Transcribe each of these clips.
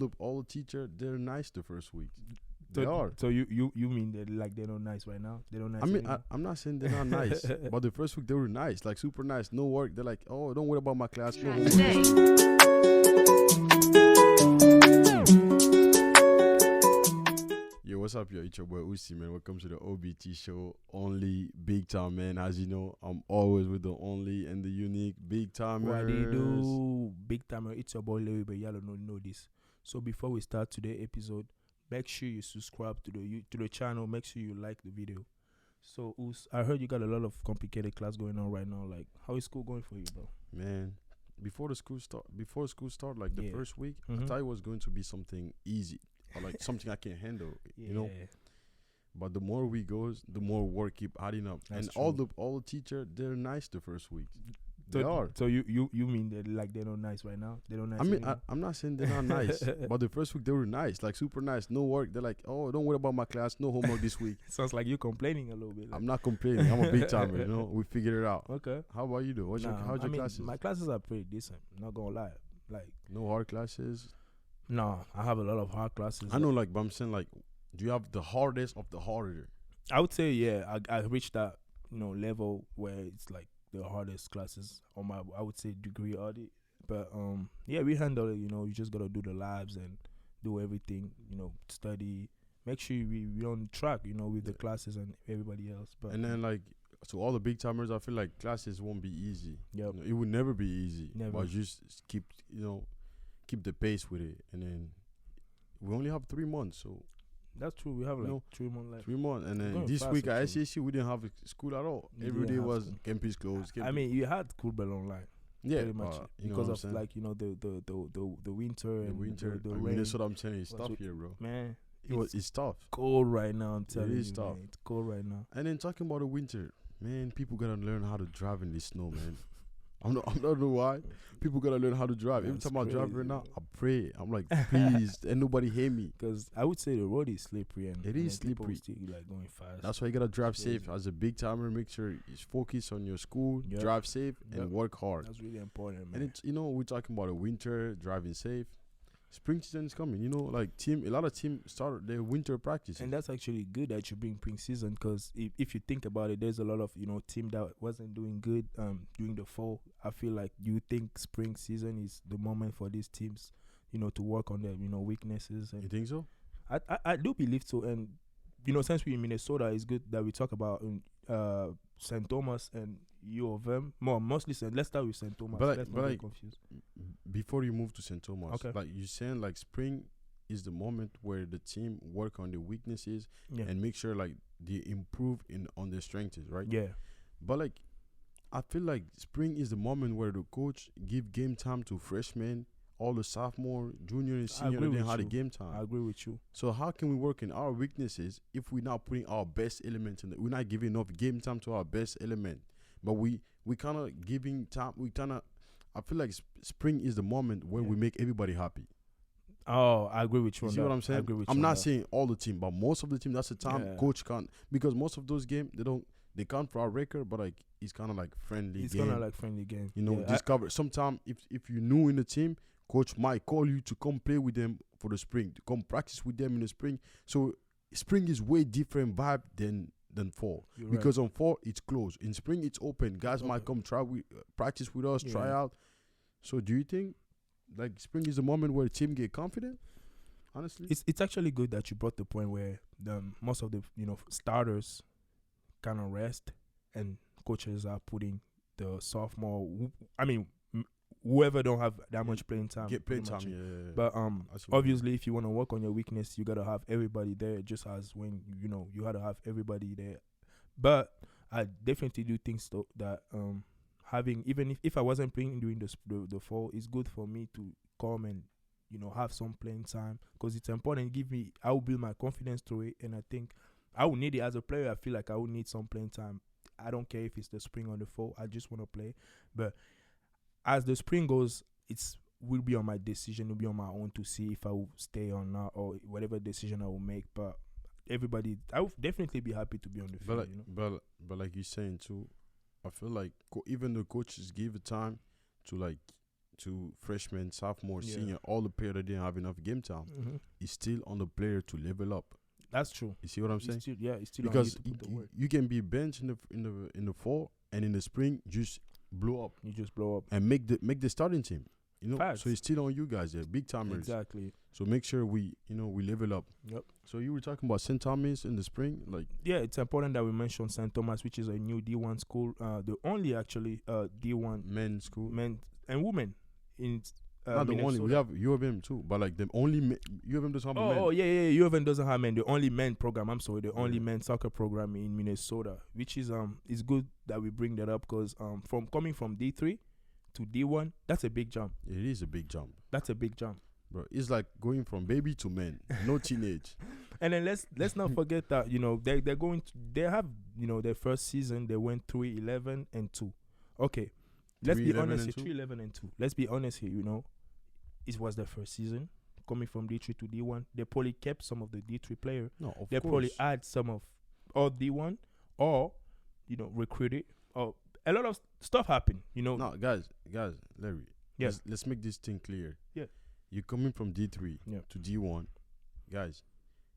Look, all the teacher, they're nice the first week. So, They are. So you mean that like they're not nice right now? They're not nice. I mean, anymore? I'm not saying they're not nice, but the first week they were nice, like super nice. No work. They're like, oh, don't worry about my class. No homework. Yo, what's up, yo? It's your boy Uzi, man. Welcome to the OBT show. Only big time, man. As you know, I'm always with the only and the unique big timers. What they do, big timer. It's your boy Larry, but y'all don't know this. So before we start today's episode, make sure you subscribe to the channel. Make sure you like the video. So Us, I heard you got a lot of complicated class going on right now. Like, how is school going for you, bro? Man, before school start, like the Yeah. first week, I Mhm. thought it was going to be something easy or like something I can handle, you know. But the more we goes, the more work keep adding up. That's and true. all the teacher, they're nice the first week. They are. So you mean that like they're not nice right now? They're not nice. I mean, anymore? I'm not saying they're not nice, but the first week they were nice, like super nice. No work. They're like, oh, don't worry about my class. No homework this week. Sounds like you complaining a little bit. Like. I'm not complaining. I'm a big timer, you know. We figured it out. Okay. How about you, though? How's your classes? My classes are pretty decent. Not gonna lie. Like, No hard classes. no, I have a lot of hard classes. I know, like, but I'm saying, like, do you have the hardest of the harder? I would say, yeah, I reached that level where it's like the hardest classes on my, I would say, degree audit. But yeah, we handle it. You just gotta do the labs and do everything. Study. Make sure we on track. With the classes and everybody else. But And then, like, to all the big timers, I feel like classes won't be easy. Yep. It would never be easy. Never. But just keep the pace with it. And then we only have 3 months, so that's true. We have like No. 3 months left. 3 months. And then Going this fast, week at actually. SCC, we didn't have school at all. We Every didn't day have was school. campus closed. I mean, you had Kurbel online. yeah, pretty much you know because what I'm of saying? like the winter the and winter. the I mean, rain. Minnesota, I'm telling you, it's Was tough with- here, bro. Man, It's tough. cold right now. I'm telling is you, tough. man. It's cold right now. And then talking about the winter, man, people gotta learn how to drive in the snow, man. I don't know why. People gotta learn how to drive. Every That's time I drive right crazy, now, bro. I pray. I'm like, please, and nobody hear me. Because I would say the road is slippery and It is people slippery. still like going fast. That's why you gotta drive It's safe. crazy. As a big timer, make sure you focus on your school, Yep. drive safe, Yep. and work hard. That's really important, man. And it's we're talking about the winter, driving safe. Spring season is coming. Like a lot of teams start their winter practice. And that's actually good that you bring pre-season because if you think about it, there's a lot of team that wasn't doing good during the fall. I feel like you think spring season is the moment for these teams, to work on their weaknesses. You And think so? I do believe so. And since we're in Minnesota, it's good that we talk about St. Thomas and UofM. Mostly St. Let's start with St. Thomas. But Let's but not like, get confused. Before you move to St. Thomas, Okay. like you're saying, like spring is the moment where the team work on their weaknesses Yeah. and make sure like they improve on their strengths, right? Yeah. But like, I feel like spring is the moment where the coach give game time to freshmen, all the sophomore, junior, and senior, agree and then with how the you. game time. I agree with you. So how can we work in our weaknesses if we're not putting our best elements in it? We're not giving enough game time to our best element, but we kind of giving time. I feel like spring is the moment when we make everybody happy. Oh, I agree with you. You on see that. what I'm saying? I agree with you I'm on not that. saying all the team, but most of the team. That's the time Yeah. coach can't, because most of those games they count for our record, but like it's kind of like friendly. It's game. kind of like friendly game. Yeah, Discover. Sometimes if you're new in the team, coach might call you to come play with them for the spring, to come practice with them in the spring. So spring is way different vibe than fall, you're because on fall it's closed. In spring it's open. Guys might come practice with us, try Yeah. out. So do you think like spring is the moment where the team get confident? Honestly, It's actually good that you brought the point where most of the starters kind of rest and coaches are putting the sophomore. Whoever don't have that much playing time. get playing pretty time. much. Yeah. But I see what you mean. obviously, if you want to work on your weakness, you gotta have everybody there. Just as when you gotta have everybody there. But I definitely do think so that having, even if I wasn't playing during the fall, it's good for me to come and have some playing time because it's important. I will build my confidence through it, and I think I will need it as a player. I feel like I will need some playing time. I don't care if it's the spring or the fall. I just want to play. But as the spring goes, will be on my decision. Will be on my own to see if I will stay or not, or whatever decision I will make. But everybody, I will definitely be happy to be on the field. But like you're saying too, I feel like even the coaches give it time to to freshman, sophomore, Yeah. senior, all the players that didn't have enough game time, Mm-hmm. it's still on the player to level up. That's true. You see what I'm saying? It's still Because on you to put the work. you can be benched in the fall, and in the spring just blow up You just blow up. and make the starting team. You know, Facts. so it's still on you guys. They're big timers. Exactly. So make sure we level up. Yep. So you were talking about St. Thomas in the spring, like Yeah, it's important that we mention St. Thomas, which is a new D1 school. The only actually D1 men's school. men and women in Not the only. Minnesota. We have UofM too, but like the only UofM doesn't have men. Oh yeah. UofM doesn't have men. The only men program. I'm sorry, the only Yeah. men soccer program in Minnesota, which is it's good that we bring that up because from coming from D3 to D1, that's a big jump. It is a big jump, That's a big jump. bro. It's like going from baby to men, no teenage. And then let's not forget that they have their first season they went 3-11-2. Okay, let's be 3-11 honest and here, 2? 3-11-2. Let's be honest here. It was their first season coming from D3 to D1. They probably kept some of the D3 player. No, of They course. probably add some of all D1 or recruited or a lot of stuff happened. No, guys, Larry. Yeah. Let's make this thing clear. Yeah. You're coming from D3 Yeah. to D1, guys.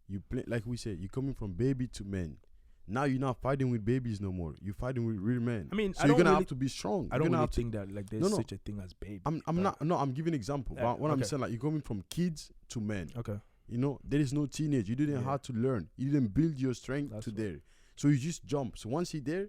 You play like we said. You're coming from baby to men. Now you're not fighting with babies no more. You're fighting with real men. I mean, so I you're don't gonna really- have to be strong. I You're don't gonna really have to- think that like there's No, no. such a thing as baby. I'm but- not. No, I'm giving an example. Yeah, But what I'm okay. saying, like you're going from kids to men. Okay. There is no teenage. You didn't Yeah. have to learn. You didn't build your strength That's to right. there. So you just jump. So once you're there,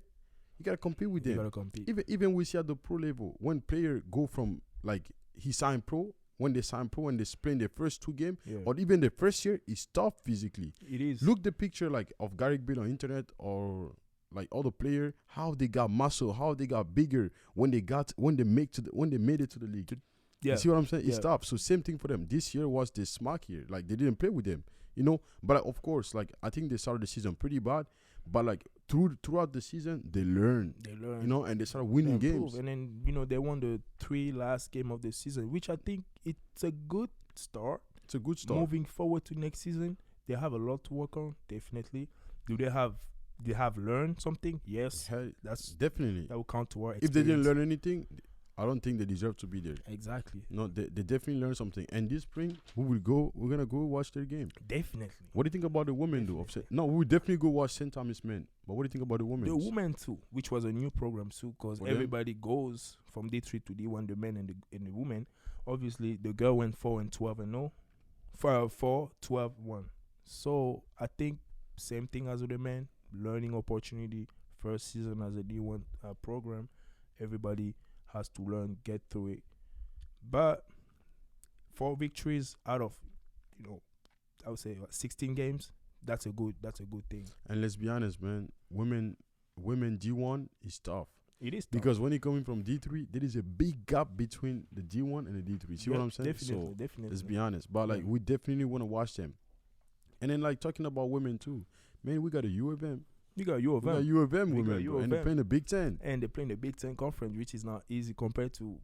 you gotta compete with You them. gotta compete. Even we see at the pro level, when player go from like he signed pro, when they sign pro and they playing their first 2 games, Yeah. or even the first year, it's tough physically. It is. Look the picture like of Garrick Bill on internet or like other player, how they got muscle, how they got bigger when they made it to the league. Yeah. You see what I'm saying? It's Yeah. tough. So same thing for them. This year was the smack year. Like they didn't play with them, But of course, like I think they started the season pretty bad, but like throughout the season they learned, They learn. and they started winning They improve. games. And then they won the 3 last game of the season, which I think it's a good start. It's a good start. Moving forward to next season, they have a lot to work on. Definitely. Do they have learned something? Yes. Hell, That's definitely. that will count to our If they didn't experience. learn anything, I don't think they deserve to be there. Exactly. No, they definitely learned something. And this spring, we're gonna go watch their game. Definitely. What do you think about the women, though? Definitely. No, we'll definitely go watch St. Thomas men. But what do you think about the women? The women too, which was a new program too, because For them? everybody goes from D3 to D1, the men and the women. Obviously, the girl went 4-12-0, 4-12-1. So I think same thing as with the men, learning opportunity, first season as a D1 program. Everybody has to learn, get through it. But 4 victories out of, I would say 16 games. That's a good thing. And let's be honest, man. Women D1 is tough. It is tough. Because when you're coming from D3, there is a big gap between the D1 and the D3. See what I'm saying? Definitely. Let's be honest. But like, Yeah. we definitely want to watch them. And then like talking about women too, man, we got a UofM. You got We got UofM. UofM We got women, bro, and they're UofM. playing the Big Ten. And they're playing the Big Ten Conference, which is not easy compared to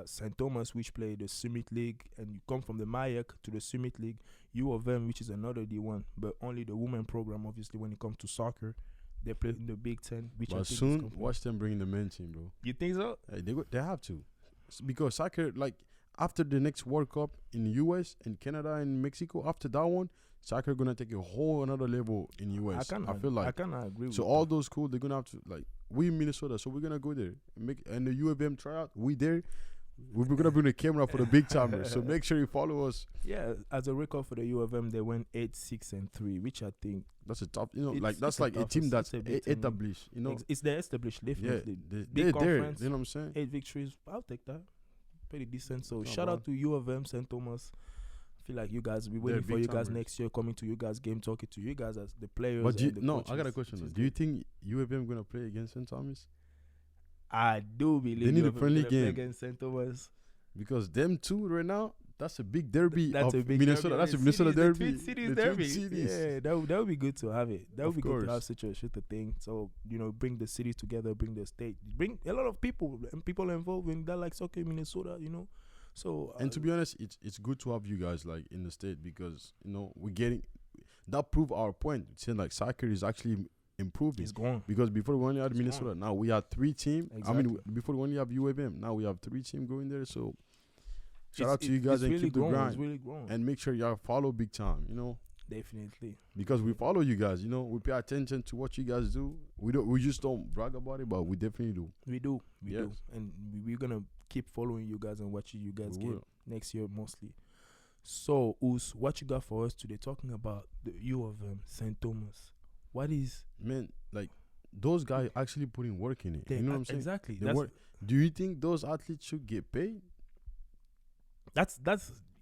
St. Thomas, which play the Summit League, and you come from the MAYEC to the Summit League. UofM, which is another D1, but only the women program, obviously, when it comes to soccer, they play in the Big Ten, which I But think is soon, complete. watch them bring the men team, bro. You think so? Hey, they have to, because soccer, like after the next World Cup in the US and Canada and Mexico, after that one, soccer gonna take a whole another level in US. I feel like I cannot agree with so all those schools they're gonna have to like we in Minnesota, so we're gonna go there and the UofM tryout. We there. We're gonna bring the camera for the big timers. So make sure you follow us. Yeah, as a record for the UofM, they went 8-6-3, which I think That's a top. It's That's a like a tough- team it's that's a big team. established. it's the established Yeah, definitely. they're Big there. conference. You know what I'm saying? 8 victories, I'll take that. Pretty decent. So Not shout out bad. to UofM, St. Thomas. I feel like you guys, we're waiting They're for big you guys timers. next year, coming to you guys game, talking to you guys as the players. But and the no, I coaches, got a question. which Though. is Do you good. think UofM gonna play against St. Thomas? I do believe They need a UofM friendly gonna play game. against St. Thomas. Because them two right now, that's a big derby That's of a big Minnesota. derby. That's a The Minnesota cities- derby. The Twin Cities The derby. Twin Cities. Yeah, that would be good to have it. That would Of be good to have course. such a thing. So bring the cities together, bring the state, bring a lot of people and people involved in that like soccer in Minnesota. So And to be honest, it's good to have you guys like in the state because we're getting that prove our point. Saying like soccer is actually improving. it's gone. Because before we only had It's Minnesota, now we had 3 teams. I Exactly. mean, before we only have UofM, now we have 3 teams going there. So Shout out to you guys and really keep the grown. grind. It's really grown. And make sure y'all follow big time, you know, Definitely. because we follow you guys, you know, we pay attention to what you guys do. We just don't brag about it, but we definitely do. We do. Yes. And we're gonna keep following you guys and watching you guys We get will. next year mostly. So, Us, what you got for us today? Talking about the UofM St. Thomas. What is Man, like those guys actually putting work in it. You know what I'm saying? Exactly. They work. Do you think those athletes should get paid? That's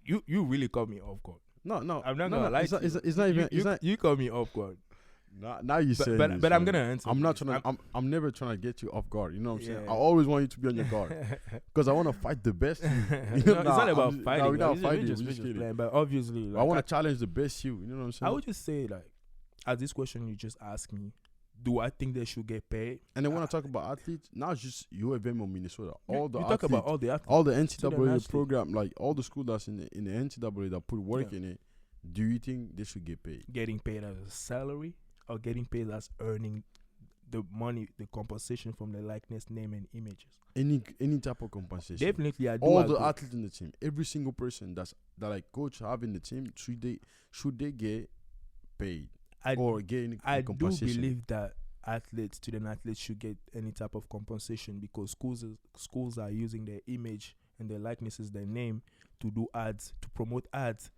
you really caught me off guard. No, I'm not gonna lie. It's not even. It's not. You caught me off guard. Now you say. But I'm gonna answer. I'm not this. trying to. I'm never trying to get you off guard. You know what I'm saying? Yeah. I always want you to be on your guard because I want to fight the best. You. No, know, it's not about fighting. we're not We're fighting. just We're just kidding. playing. But obviously, I want to challenge the best you. You know what I'm saying? I would just say, like, as this question you just asked me, do I think they should get paid? And then when I talk about athletes, not just UofM or Minnesota, all the you athletes, talk about all the athletes. all the Student NCAA athletes. program, like all the school that's in the NCAA that put work Yeah. in it. Do you think they should get paid? Getting paid as a salary or getting paid as earning the money, the compensation from the likeness, name, and images? Any type of compensation. Definitely, I do. All agree. the athletes in the team, every single person that like coach have in the team, should they get paid or get any I do compensation? believe that student athletes should get any type of compensation because schools are using their image and their likenesses, their name to do ads, to promote ads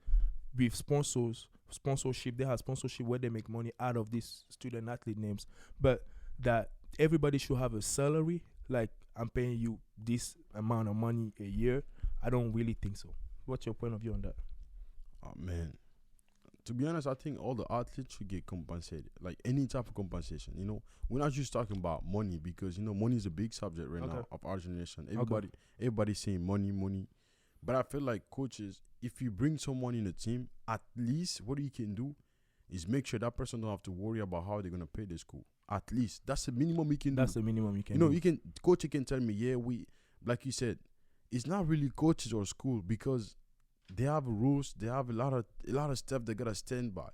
with sponsorship. They have sponsorship where they make money out of these student athlete names. But that everybody should have a salary, like I'm paying you this amount of money a year, I don't really think so. What's your point of view on that? Oh man, to be honest, I think all the athletes should get compensated, like any type of compensation. You know, we're not just talking about money because you know money is a big subject right now of our generation. Everybody's saying money, but I feel like coaches, if you bring someone in the team, at least what you can do is make sure that person don't have to worry about how they're gonna pay the school. At least that's the minimum you can do. That's the minimum you can. You know, do. coach can tell me, yeah, we, like you said, it's not really coaches or school because they have rules. They have a lot of stuff they gotta stand by.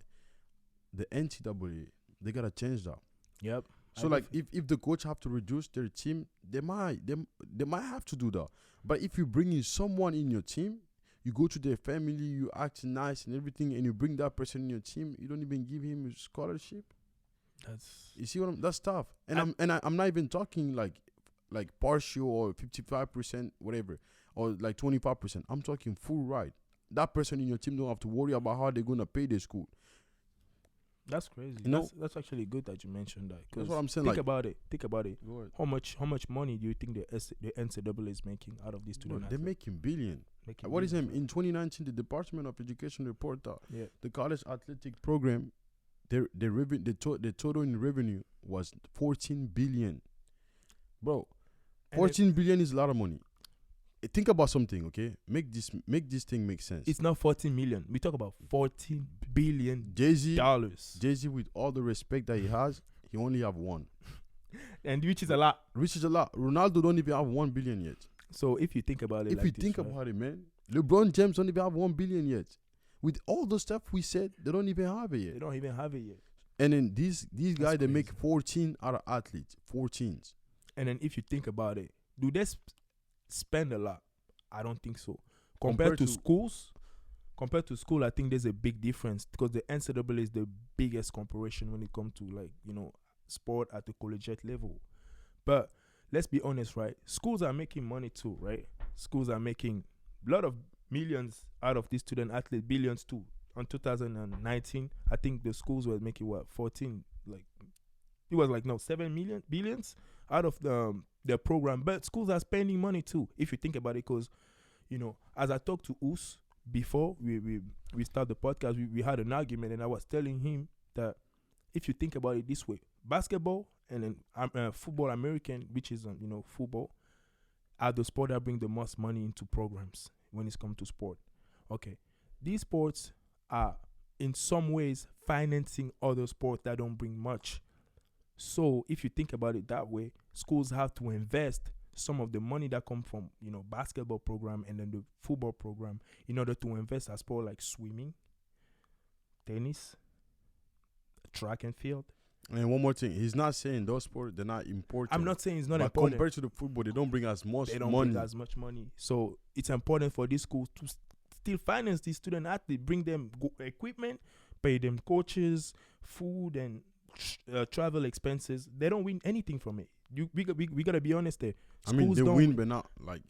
The NCAA, they gotta change that. Yep. So like, if the coach have to reduce their team, they might have to do that. But if you bring in someone in your team, you go to their family, you act nice and everything, and you bring that person in your team, you don't even give him a scholarship. You see that's tough. And I'm not even talking like partial or 55% whatever or like 25%. I'm talking full ride. That person in your team don't have to worry about how they're gonna pay their school. That's crazy. You know, that's actually good that you mentioned that. that's what I'm saying. Think Like, about it. Think about it. Lord, How much money do you think the NCAA is making out of these student they're athletes? making billion. Making What is billions, them in 2019? The Department of Education report that Yeah. the college athletic program, the total in revenue was 14 billion. Bro, And 14 billion is a lot of money. Think about something, okay? Make this thing make sense. It's not 14 million. We talk about 14 billion Jay-Z dollars. with all the respect that he has, he only have one. And which is a lot. Which is a lot. Ronaldo don't even have 1 billion yet. So if you think about it, If like you this, think right? about it, man, LeBron James don't even have 1 billion yet. With all the stuff we said, they don't even have it They yet. don't even have it yet. And then these guys, they make crazy. 14 out of athletes. 14s. And then if you think about it, do they spend a lot? I don't think so. Compared to schools, I think there's a big difference because the NCAA is the biggest corporation when it comes to like, you know, sport at the collegiate level. But let's be honest, right? Schools are making money too, right? Schools are making a lot of millions out of these student athletes, billions too. On 2019, I think the schools were making 14, like it was like 7 million billions out of their program. But schools are spending money too, if you think about it, because you know, as I talked to Us before we start the podcast, we had an argument, and I was telling him that if you think about it this way, basketball and then football, American, which is football, are the sport that bring the most money into programs when it's come to sport. Okay, these sports are in some ways financing other sports that don't bring much. So if you think about it that way, schools have to invest some of the money that come from basketball program and then the football program in order to invest a sport like swimming, tennis, track and field. And one more thing, he's not saying those sports they're not important. I'm not saying it's not but important. compared to the football, they don't bring as much They don't money. bring as much money. So it's important for these schools to still finance these student athletes, bring them equipment, pay them coaches, food, and travel expenses. They don't win anything from it. We gotta be honest there. I mean, Schools they don't win, but not like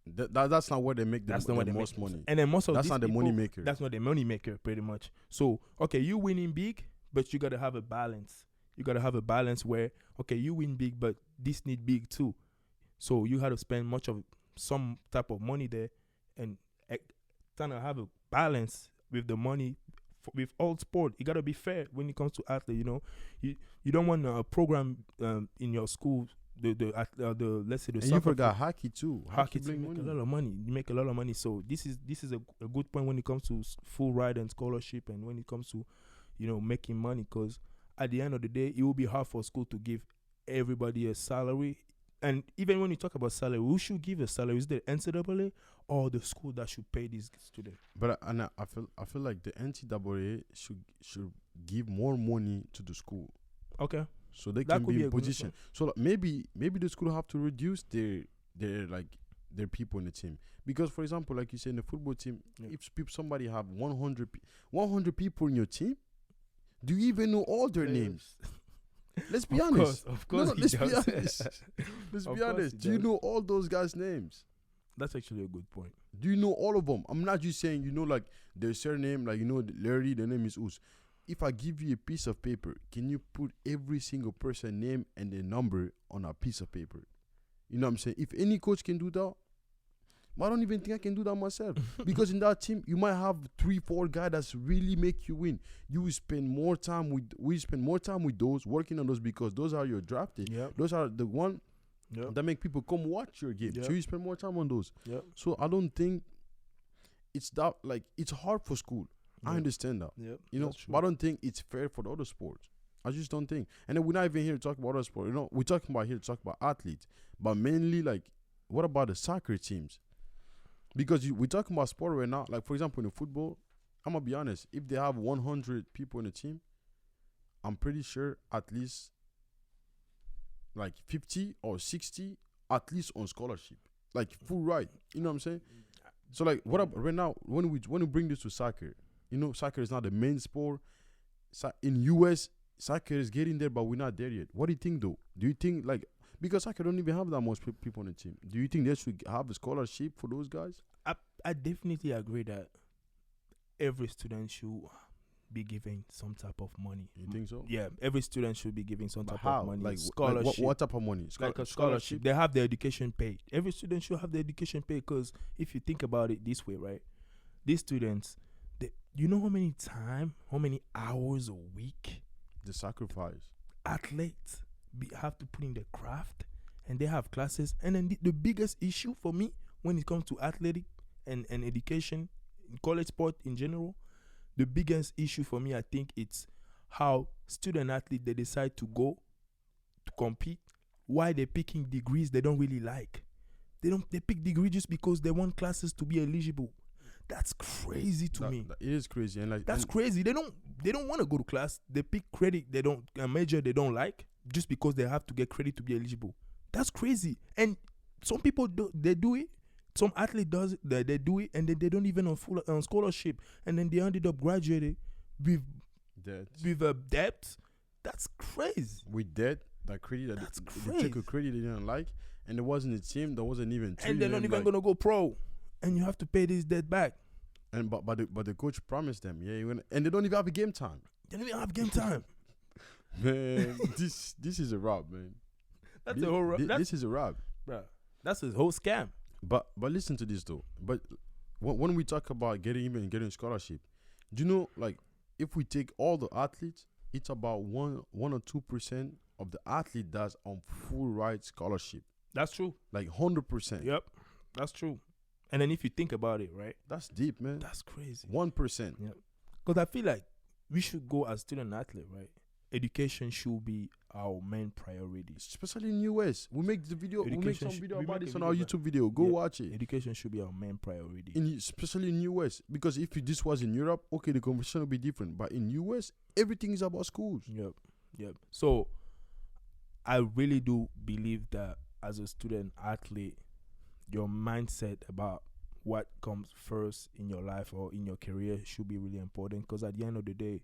that's not where they make That's the not what they most make. money. And then most of That's these not the people, money maker. That's not the money maker, pretty much. So okay, you winning big, but you gotta have a balance. You gotta have a balance where okay, you win big, but this need big too. So you had to spend much of some type of money there, and trying to have a balance with the money with all sport. You gotta be fair when it comes to athlete. You know, you don't want a program in your school. The let's say the And soccer you forgot hockey too. Hockey bring make a lot of money. You make a lot of money. So this is a good point when it comes to full ride and scholarship, and when it comes to, making money. Because at the end of the day, it will be hard for school to give everybody a salary. And even when you talk about salary, who should give a salary? Is it the NCAA or the school that should pay these students? But I feel like the NCAA should give more money to the school. Okay. So they That can could be be in a good position. So like, maybe the school have to reduce their people in the team, because for example, like you say in the football team, if somebody have 100 people in your team, do you even know all their names? Let's be honest. Of course. No, let's be honest. Let's be honest. Do you know all those guys' names? That's actually a good point. Do you know all of them? I'm not just saying like their surname, like Larry, their name is Us. If I give you a piece of paper, can you put every single person name and their number on a piece of paper? You know what I'm saying? If any coach can do that, I don't even think I can do that myself. Because in that team, you might have 3-4 guys that's really make you win. You will spend more time with those, working on those, because those are your drafted. Yep. Those are the one Yep. that make people come watch your game. Yep. So you spend more time on those. Yep. So I don't think it's that, like, it's hard for school. I understand that. Yep. But I don't think it's fair for the other sports. I just don't think. And then we're not even here to talk about other sports. We're talking about here to talk about athletes. But mainly, like, what about the soccer teams? Because we're talking about sport right now. Like, for example, in the football, I'm going to be honest. If they have 100 people in a team, I'm pretty sure at least, like, 50 or 60 at least on scholarship. Like, full ride. You know what I'm saying? So, like, what up right now, when we bring this to soccer, soccer is not the main sport. In US, soccer is getting there, but we're not there yet. What do you think, though? Do you think, like, because soccer don't even have that much people on the team, do you think they should have a scholarship for those guys? I definitely agree that every student should be given some type of money. You think so? Yeah, every student should be given some But type how? of money. Like, Scholarship. what type of money? Like a scholarship. They have their education paid. Every student should have their education paid, because if you think about it this way, right? These students, you know how many hours a week The sacrifice. athletes have to put in their craft, and they have classes. And then the biggest issue for me when it comes to athletic and education, college sport in general, the biggest issue for me, I think, it's how student athletes, they decide to go to compete, why they're picking degrees they don't really like. They pick degree just because they want classes to be eligible. That's crazy to me. It is crazy, and like That's crazy. They don't want to go to class. They pick credit a major they don't like just because they have to get credit to be eligible. That's crazy. And some people do it. Some athlete does it. They do it, and then they don't even on scholarship, and then they ended up graduating with debt. That's crazy. With debt, that credit, That's they take a credit they didn't like, and there wasn't a team that wasn't even. And they're not even gonna go pro, and you have to pay this debt back. And but the coach promised them, and they don't even have a game time. They don't even have game time. Man, this is a wrap, man. That's a whole wrap. This is a wrap, Bro, that's a whole scam. But listen to this though. But when we talk about getting scholarship, do you know, like, if we take all the athletes, it's about 1 or 2% of the athlete that's on full ride scholarship. That's true. Like 100%. Yep, that's true. And then if you think about it, right? That's deep, man. That's crazy. 1%. Yeah. Because I feel like we should go as student athlete, right? Education should be our main priority. Especially in US. We make some video about this on our YouTube video. Go watch it. Education should be our main priority. Especially in US. Because if this was in Europe, okay, the conversation would be different. But in US, everything is about schools. Yep. Yep. So I really do believe that as a student athlete, your mindset about what comes first in your life or in your career should be really important, because at the end of the day,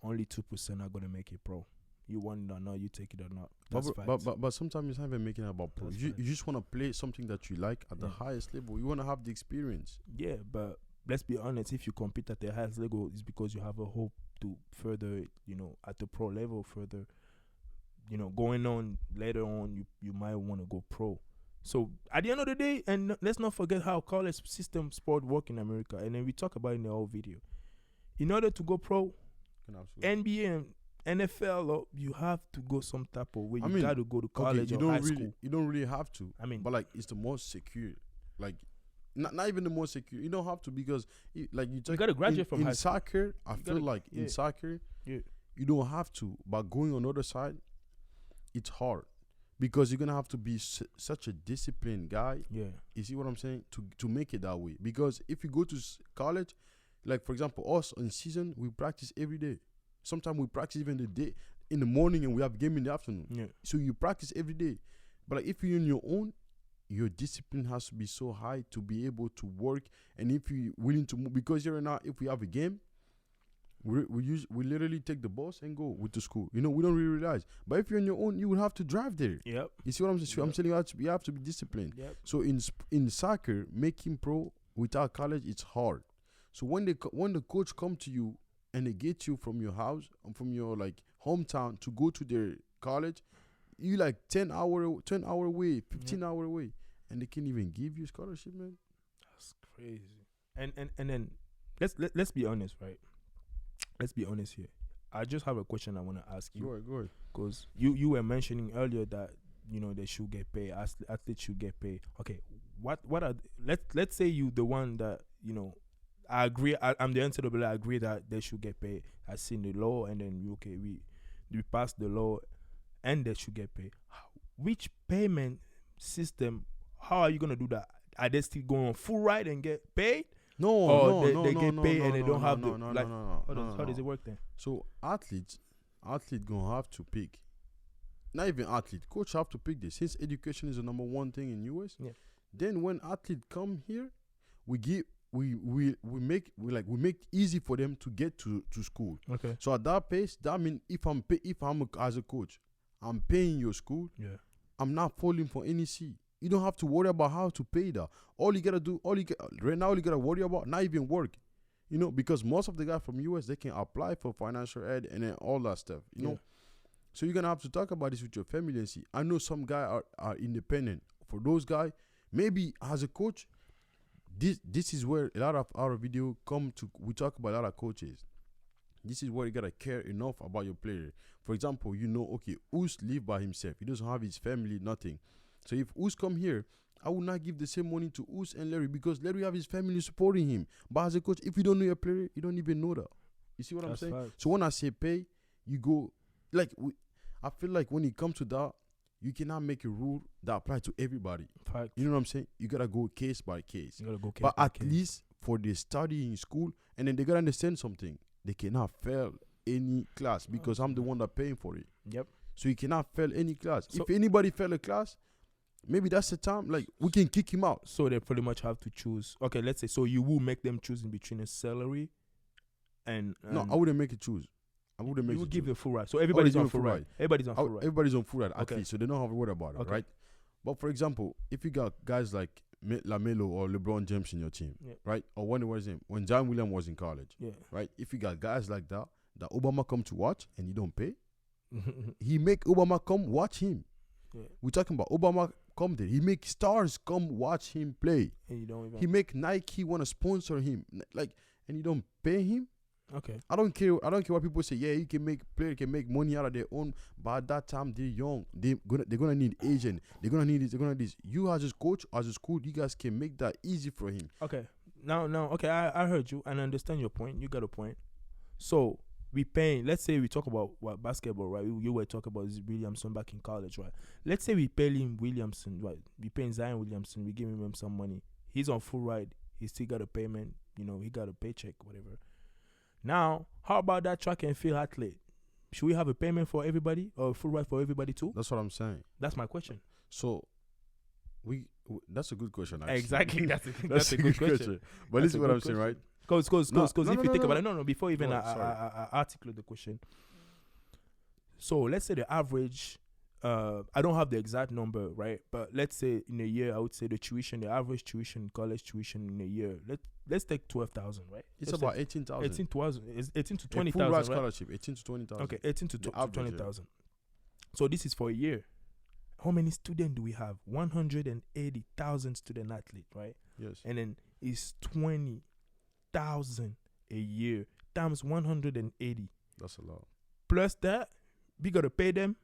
only 2% are gonna make it pro. You want it or not, you take it or not. That's facts. But sometimes it's not even making it about pro. That's You facts. just want to play something that you like at the Yeah. highest level. You want to have the experience. Yeah, but let's be honest, if you compete at the highest level, it's because you have a hope to further, at the pro level further, going on later on, you might want to go pro. So at the end of the day, and let's not forget how college system sport work in America, and then we talk about it in the whole video. In order to go pro, NBA and NFL, you have to go some type of way. You got to go to college or high school. You don't really have to. I mean, but like it's the most secure. Like not even the most secure. You don't have to, because you got to graduate from high in school. soccer. I feel like in soccer, you don't have to. But going on the other side, it's hard, because you're gonna have to be such a disciplined guy. Yeah, you see what I'm saying, to make it that way. Because if you go to college, like for example, us in season, we practice every day. Sometimes we practice even the day in the morning, and we have game in the afternoon. Yeah. So you practice every day. But like if you're on your own, your discipline has to be so high to be able to work. And if you're willing to move, because you're not, if we have a game, we literally take the bus and go with the school. We don't really realize. But if you're on your own, you will have to drive there. Yep. You see what I'm saying? Yep. I'm telling you, you have to be disciplined. Yep. So in soccer, making pro without college, it's hard. So when the coach come to you and they get you from your house and from your like hometown to go to their college, you like 10 hour away, 15 hour away, and they can't even give you scholarship, man. That's crazy. And then let's be honest, right? Let's be honest here. I just have a question I want to ask you. Go ahead. Because you were mentioning earlier that they should get paid. Athletes should get paid. Okay, what are let's say you the one that I agree. I'm the NCAA. I agree that they should get paid. I seen the law, and then we passed the law, and they should get paid. Which payment system? How are you gonna do that? Are they still going on full ride and get paid? No, they get paid no, and they no, don't no, have no, the no, like. no, How does it work then? So athlete gonna have to pick. Not even athlete, coach have to pick this. Since education is the number one thing in US. Yeah. Then when athlete come here, we make easy for them to get to school. Okay. So at that pace, that means if I'm as a coach, I'm paying your school. Yeah. I'm not falling for any C. You don't have to worry about how to pay that. All you gotta do, right now, you gotta worry about not even work. Because most of the guys from US, they can apply for financial aid and then all that stuff. You know. So you're gonna have to talk about this with your family and see. I know some guys are independent. For those guys, maybe as a coach, this is where a lot of our video come to. We talk about a lot of coaches. This is where you gotta care enough about your player. For example, okay, Us live by himself. He doesn't have his family, nothing. So if Us come here, I will not give the same money to Us and Larry, because Larry have his family supporting him. But as a coach, if you don't know your player, you don't even know that. You see what I'm saying? Right. So when I say pay, you go I feel like when it comes to that, you cannot make a rule that applies to everybody. Fact. You know what I'm saying? You gotta go case by case. You gotta go case but by at case. least for the study in school, and then they gotta understand something. They cannot fail any class because I'm the one that paying for it. Yep. So you cannot fail any class. So if anybody fail a class, maybe that's the time. Like we can kick him out. So they pretty much have to choose. Okay, let's say so you will make them choose in between a salary and no, I wouldn't make it choose. I wouldn't make. You it would give choose. a full ride. So everybody's on full ride. ride. Everybody's on full ride. Everybody's on full ride. Okay. At least, so they don't have to worry about it, right? But for example, if you got guys like Lamelo or LeBron James in your team, right? Or when John Williams was in college, right? If you got guys like that Obama come to watch and you don't pay, he make Obama come watch him. Yeah. We're talking about Obama come there. He make stars come watch him play. And you don't even. He make Nike want to sponsor him, and you don't pay him. Okay. I don't care what people say. Yeah, player can make money out of their own, but at that time they're young. They're gonna need agent. They're gonna need this. They're gonna need this. You as a coach, as a school, you guys can make that easy for him. Okay. Now, okay, I heard you and I understand your point. You got a point. So we paying. Let's say we talk about basketball, right? You were talking about Williamson back in college, right? Let's say we pay him Williamson, right? We paying Zion Williamson. We giving him some money. He's on full ride. He still got a payment. He got a paycheck, whatever. Now, how about that track and field athlete? should we have a payment for everybody or full ride for everybody too? That's what I'm saying. That's my question. So that's a good question. Actually. Exactly. That's a good question. But this is what I'm saying, right? Because if you think about it, no, before even I articulate the question. So let's say the average, I don't have the exact number, right? But let's say in a year, I would say the average tuition, college tuition in a year, let's take 12,000, right? It's about 18,000. 18,000, 18 to A 20,000, full ride right? scholarship, 18 to 20,000. Okay, 18 to The average, 20,000. So this is for a year. How many students do we have? 180,000 student athlete, right? Yes. And then it's 20,000 a year times 180. That's a lot. Plus that, we gotta pay them.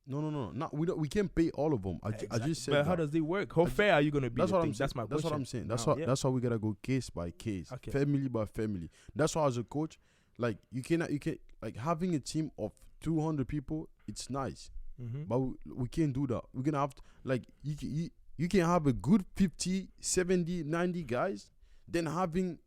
No. We can't pay all of them. I just said. But how does it work? How fair are you gonna be? That's what I'm saying. That's my question. That's what I'm saying. Now, That's why we gotta go case by case, Okay. family by family. That's why as a coach, like you can like having a team of 200 people. It's nice, but we can't do that. We're gonna have to, like you can have a good 50, 70, 90 guys, then having.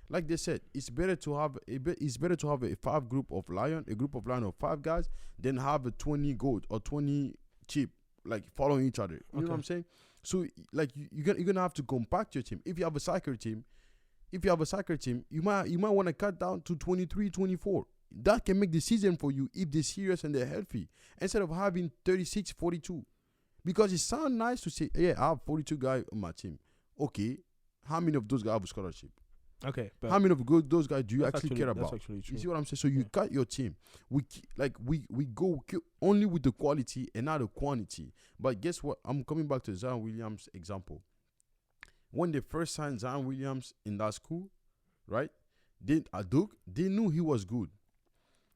Like they said, it's better to have a 5 group of lion, a group of lion of 5 guys, than have a 20 goat or 20 sheep like following each other. You know what I'm saying? So like you're gonna have to compact your team. If you have a soccer team, you might want to cut down to 23, 24. That can make the season for you if they're serious and they're healthy, instead of having 36, 42. Because it sounds nice to say, yeah, I have 42 guys on my team. Okay, how many of those guys have a scholarship? Okay, but how many of those guys do you actually care about? That's actually true. You see what I'm saying? So you cut your team. We go only with the quality and not the quantity. But guess what? I'm coming back to Zion Williams example. When they first signed Zion Williams in that school, right? They knew he was good,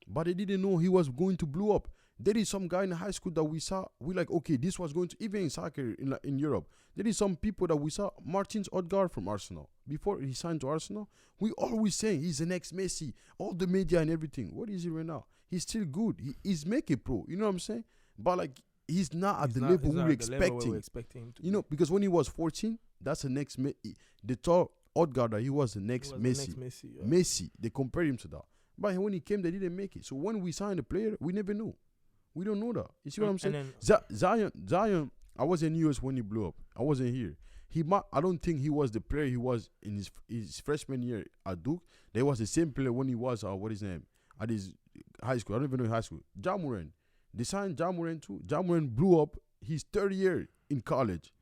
but they didn't know he was going to blow up. There is some guy in high school that we saw. We like, okay, this was going to, even in soccer in Europe. There is some people that we saw. Martins Odegaard from Arsenal. Before he signed to Arsenal, we always saying he's the next Messi. All the media and everything. What is he right now? He's still good. He's making pro. You know what I'm saying? But like, he's not at the level we were expecting him to. You know, because when he was 14, that's the next the tall Odegaard, he was the next Messi. Messi. They compared him to that. But when he came, they didn't make it. So when we signed a player, we never knew. We don't know that. You see what I'm saying? Zion, I was in US when he blew up. I wasn't here. I don't think he was the player he was in his freshman year at Duke. They was the same player when he was what his name at his high school. I don't even know his high school. Ja Morant. They signed Ja Morant too. Ja Morant blew up his third year in college.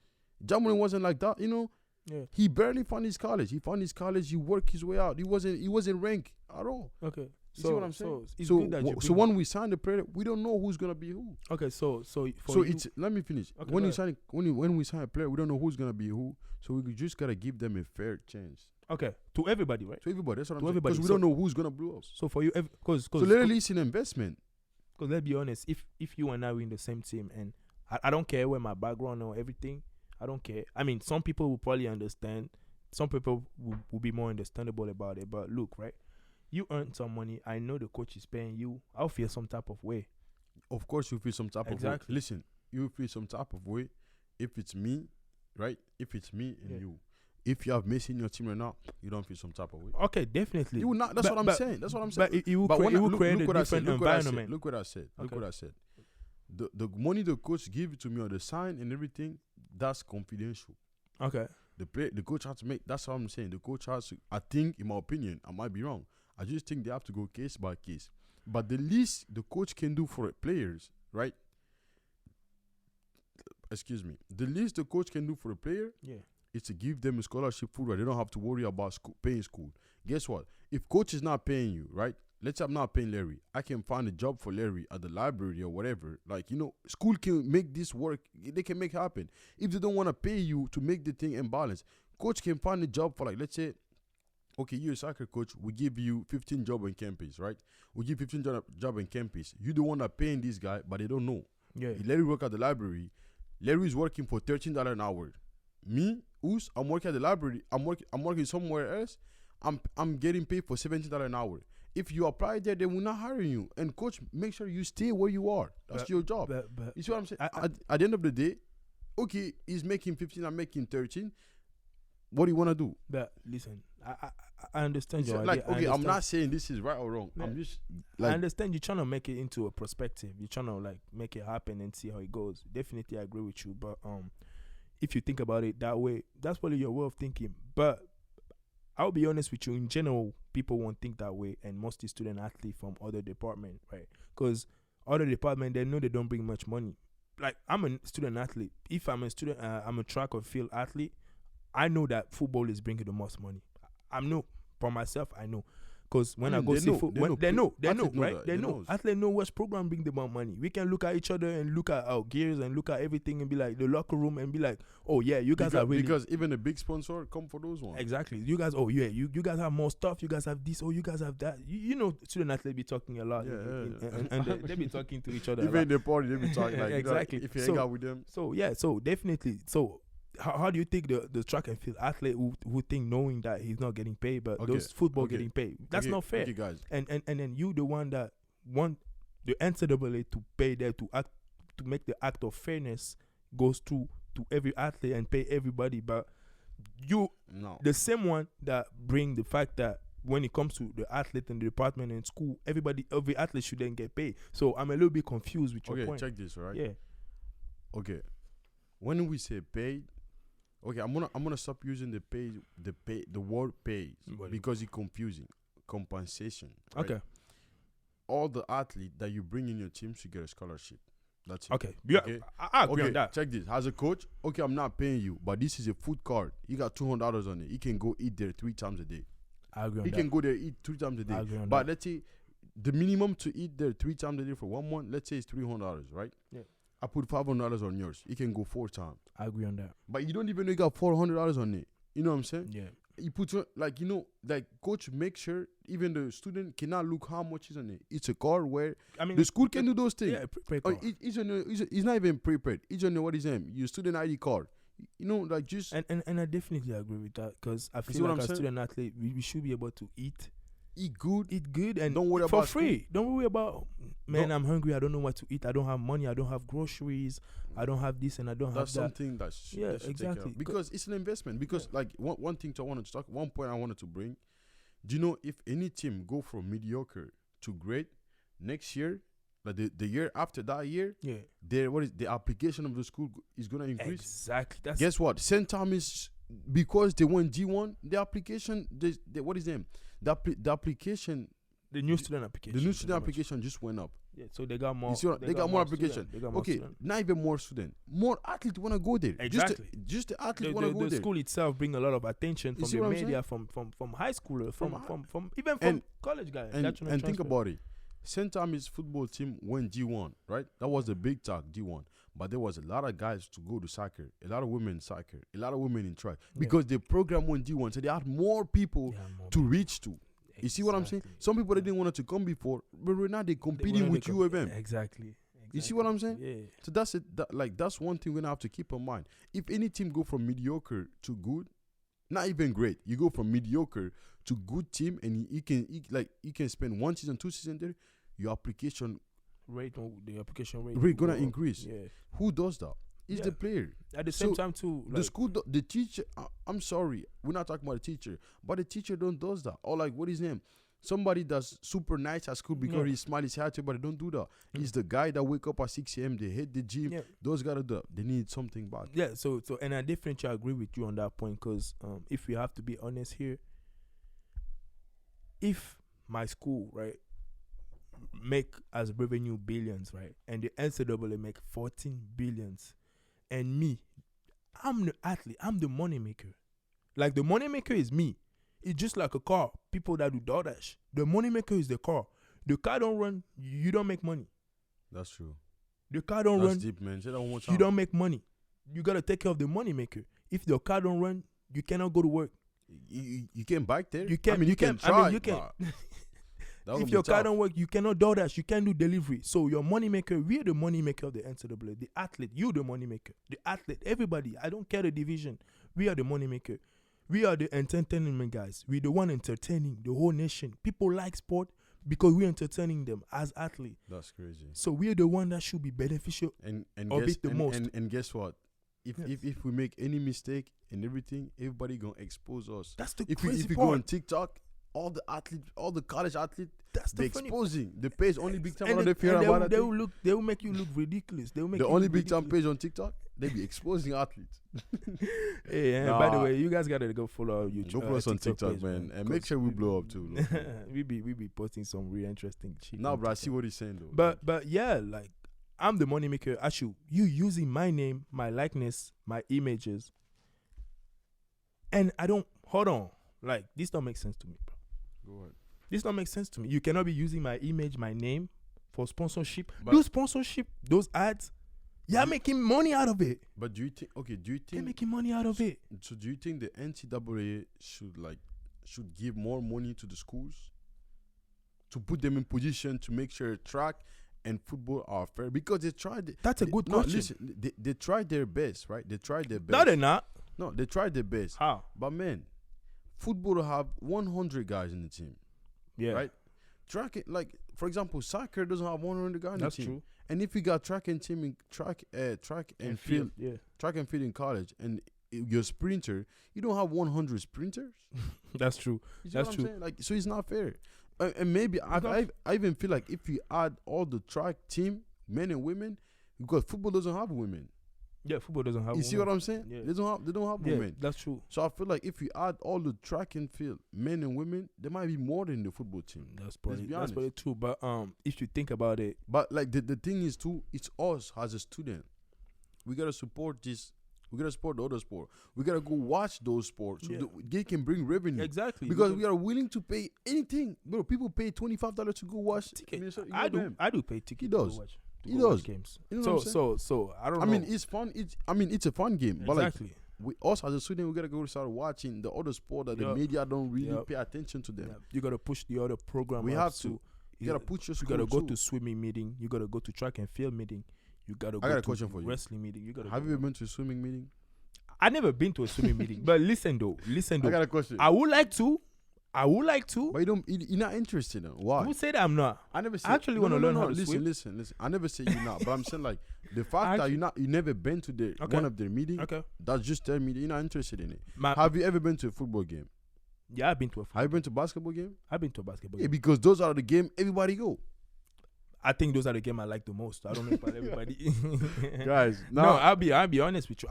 Ja Morant wasn't like that, you know. Yeah. He barely found his college. He found his college. He worked his way out. He wasn't ranked at all. Okay. You see what I'm saying? So when we sign the player, we don't know who's gonna be who. Okay, so it's let me finish. Okay, when we sign a player, we don't know who's gonna be who. So we just gotta give them a fair chance. Okay, to everybody, right? To everybody. That's what I'm saying. Because we don't know who's gonna blow up. So for you, because literally it's an investment. Because let's be honest, if you and I were in the same team, and I don't care where my background or everything, I don't care. I mean, some people will probably understand. Some people will be more understandable about it. But look, right? You earn some money. I know the coach is paying you. I'll feel some type of way. Of course, you feel some type of way. Listen, you feel some type of way if it's me, right? If it's me and you. If you have Messi in your team right now, you don't feel some type of way. Okay, definitely. You will not. That's what I'm saying. That's what I'm saying. But you will create a different environment. Look what I said. The money the coach give to me on the sign and everything, that's confidential. Okay. The coach has to make. That's what I'm saying. The coach has to. I think, in my opinion, I might be wrong. I just think they have to go case by case. But the least the coach can do for players, right? Excuse me. The least the coach can do for a player is to give them a scholarship full ride. They don't have to worry about paying school. Guess what? If coach is not paying you, right? Let's say I'm not paying Larry. I can find a job for Larry at the library or whatever. Like, you know, school can make this work. They can make it happen. If they don't want to pay you to make the thing imbalance, coach can find a job for, like, let's say, okay, you're a soccer coach. We give you 15 job on campus, right? We give 15 job on campus. You the one that paying this guy, but they don't know. Yeah. Larry work at the library. Larry is working for $13 an hour. Me, I'm working at the library. I'm working somewhere else. I'm getting paid for $17 an hour. If you apply there, they will not hire you. And coach, make sure you stay where you are. That's your job. But you see what I'm saying? At the end of the day, okay, he's making 15. I'm making 13. What do you want to do? But listen, I understand It's your like, idea. okay, I I'm not understand. saying this is right or wrong. Yeah. I'm just I like, understand you're trying to make it into a perspective. You're trying to like make it happen and see how it goes. Definitely, I agree with you. But if you think about it that way, that's probably your way of thinking. But I'll be honest with you. In general, people won't think that way, and mostly student athlete from other department, right? Because other department, they know they don't bring much money. Like I'm a student athlete. If I'm a student, I'm a track or field athlete. I know that football is bringing the most money. I know for myself. I know. Because when I go they see know, football, they know, they know, athletes know right? that, They they know. knows. Athletes know which program bring the more money. We can look at each other and look at our gears and look at everything and be like the locker room and be like, oh yeah, you guys are really because even a big sponsor come for those ones. exactly. You guys, oh yeah, you guys have more stuff. You guys have this. Oh, you guys have that. You know, student athletes be talking a lot, and they be talking to each other. Even in the party, they be talking like, Exactly. if you So- hang out with them, So yeah, so definitely. So how do you think the track and field athlete who think knowing that he's not getting paid, but Okay, those football okay, getting paid? That's okay, not fair. Okay, guys. And then you the one that want the NCAA to pay there to act to make the act of fairness goes through to every athlete and pay everybody, but you No. the same one that bring the fact that when it comes to the athlete and the department and school, every athlete should then get paid. So I'm a little bit confused with your Okay, point. check this, right? Yeah. Okay. When we say paid, okay, I'm gonna stop using the word pays What? because it's confusing. Compensation. Right? Okay. All the athlete that you bring in your team should get a scholarship. That's it. Okay. Yeah. Okay. I agree Okay, on that. check this. As a coach, okay, I'm not paying you, but this is a food card. You got $200 on it. You can go eat there 3 times a day. I agree on You that. can go there eat 3 times a day. I agree on But that. let's say the minimum to eat there 3 times a day for 1 month, let's say it's $300, right? Yeah. I put $500 on yours. You can go 4 times. I agree on that. But you don't even know you got $400 on it. You know what I'm saying? Yeah. You put like, you know, like coach make sure even the student cannot look how much is on it. It's a card where I mean the school can do those things. Yeah, It's not even prepared. It's on what is name. Your student ID card. You know, like just and I definitely agree with that because I see feel what like I'm as saying? student athlete we should be able to eat eat good. and Don't worry for about free. Don't worry about man. No. I'm hungry. I don't know what to eat. I don't have money. I don't have groceries. I don't have this and I don't That's have that. something that Yeah, they should take care exactly. of. Because it's an investment. Because like one thing I wanted to talk, one point I wanted to bring. Do you know if any team go from mediocre to great next year, like the year after that year, Yeah, the application of the school is gonna increase. exactly. That's Guess what? St. Thomas, because they won G1, the application, what is them? The application, the new student application. the new pretty student much. application just went up. Yeah, so they got more. You see what? They got more application. student. They got more Okay, student. not even more student. More athletes want to go there. Exactly. Just the athletes The, want to go the there. school itself bring a lot of attention You from see the what I'm media, from high schoolers, From from even from and- college guys. And That's when think transfer. about it. St. Thomas football team went G1, right? That was the big talk, G1. But there was a lot of guys to go to soccer, a lot of women in soccer, a lot of women in track. Yeah. Because the program went G1, so they had more people Yeah, more to reach to. You see what I'm saying? Exactly. Some people that didn't want to come before, but right now they're competing with UofM. Exactly. You see what I'm saying? Yeah. So that's it. That's one thing we're gonna have to keep in mind. If any team go from mediocre to good, not even great, you go from mediocre to good team, and you can spend 1 season, 2 seasons there, your application The application rate rate will gonna go up. increase. Yeah. Who does that? It's Yeah. the player. At the same So, time too, The school, the teacher. I'm sorry, we're not talking about the teacher, but the teacher don't does that. Or like, what is his name? Somebody that's super nice at school because Yeah. he smile his hat, but they don't do that. He's the guy that wake up at 6 a.m. They hit the gym. Yeah. Those guys do that. They need something back. Yeah, so and I definitely agree with you on that point because if we have to be honest here, if my school right make as revenue billions right, and the NCAA make 14 billions, and me, I'm the athlete, I'm the money maker. Like the money maker is me. It's just like a car. People that do DoorDash, the money maker is the car. The car don't run, you don't make money. That's true. The car don't That's run, deep, man. Say that one more you time. don't make money. You gotta take care of the money maker. If the car don't run, you cannot go to work. You can bike there. You can. I mean, you can try. I mean, you can. but that would If be your car tough. don't work, you cannot do that. You can't do delivery. So your money maker, we're the money maker of the NCAA. The athlete, you the money maker. The athlete, everybody. I don't care the division. We are the money maker. We are the entertainment guys. We're the one entertaining the whole nation. People like sport because we're entertaining them as athletes. That's crazy. So we're the one that should be beneficial. And Of guess it the most. And guess what? if we make any mistake and everything, everybody gonna expose us. That's the If crazy you part. go on TikTok, all the athletes, all the college athletes, That's they the funny. exposing the page only big time. And, They they, fear and about that they thing. will look. They will make you look ridiculous. They will make The you only look big time ridiculous. page on TikTok, they be exposing athletes. Hey, and by the Nah. way, you guys gotta go follow our YouTube. Go follow us on TikTok, page, man, and make 'cause sure we blow up too. look. we be posting some really interesting shit. Nah, on bro, I see TikTok. what he's saying though. But yeah, like I'm the money maker. Actually, you using my name, my likeness, my images, and I don't hold on. Like this don't make sense to me, bro. Go ahead. This don't make sense to me. You cannot be using my image, my name for sponsorship. But- Those sponsorship, those ads, you're making money out of it. But do you think? Okay, do you They're think? making money out of it. So do you think the NCAA should give more money to the schools to put them in position to make sure track and football are fair? Because they tried. That's a good question. Listen, they tried their best, right? They tried their best. No, they're not. No, they tried their best. How? But man, football have 100 guys in the team, Yeah. right? Track it, like for example, soccer doesn't have 100 guys in That's the team. true. And if you got track and team in track and field, Yeah. track and field in college, and you're a sprinter, you don't have 100 sprinters. That's true. You see That's what true. I'm saying? Like, so it's not fair. And maybe I even feel like if you add all the track team, men and women, because football doesn't have women. Yeah, football doesn't have. You see what I'm saying? Yeah. They don't have Yeah, women. that's true. So I feel like if you add all the track and field, men and women, there might be more than the football team. That's be honest. probably true. But if you think about it, But like the thing is too, it's us as a student. We gotta support this. We gotta support the other sport. We gotta go watch those sports so Yeah. they can bring revenue. exactly Because we are willing to pay anything, bro. People pay $25 to go watch ticket. Minnesota I do. UofM. I do pay ticket. He does. To watch, to He go watch does. games. You know what I'm So I don't I know. mean, it's fun. It's a fun game. But like exactly. us as a student, we gotta go start watching the other sport that the Yup. media don't really Yup. pay attention to them. Yeah. You gotta push the other program. We up have to. You gotta put your You school gotta go too. to swimming meeting. You gotta go to track and field meeting. You gotta go got a to question for you. wrestling meeting. You gotta. Have go. you ever been to a swimming meeting? I never been to a swimming meeting, but listen though. I got a question. I would like to. But you're not interested in why? Who said I'm not? I never said. I actually wanna learn how to listen, swim. Listen. I never say you're not, but I'm saying like the fact that you never been to the Okay. one of their meetings. Okay. That's just tell me that you're not interested in it. My, Have you ever been to a football game? yeah, I've been to a. Have you been to a basketball game? I've been to a basketball. Yeah, game. because those are the game everybody go. I think those are the game I like the most. I don't know about everybody. Guys, no, now I'll be honest with you.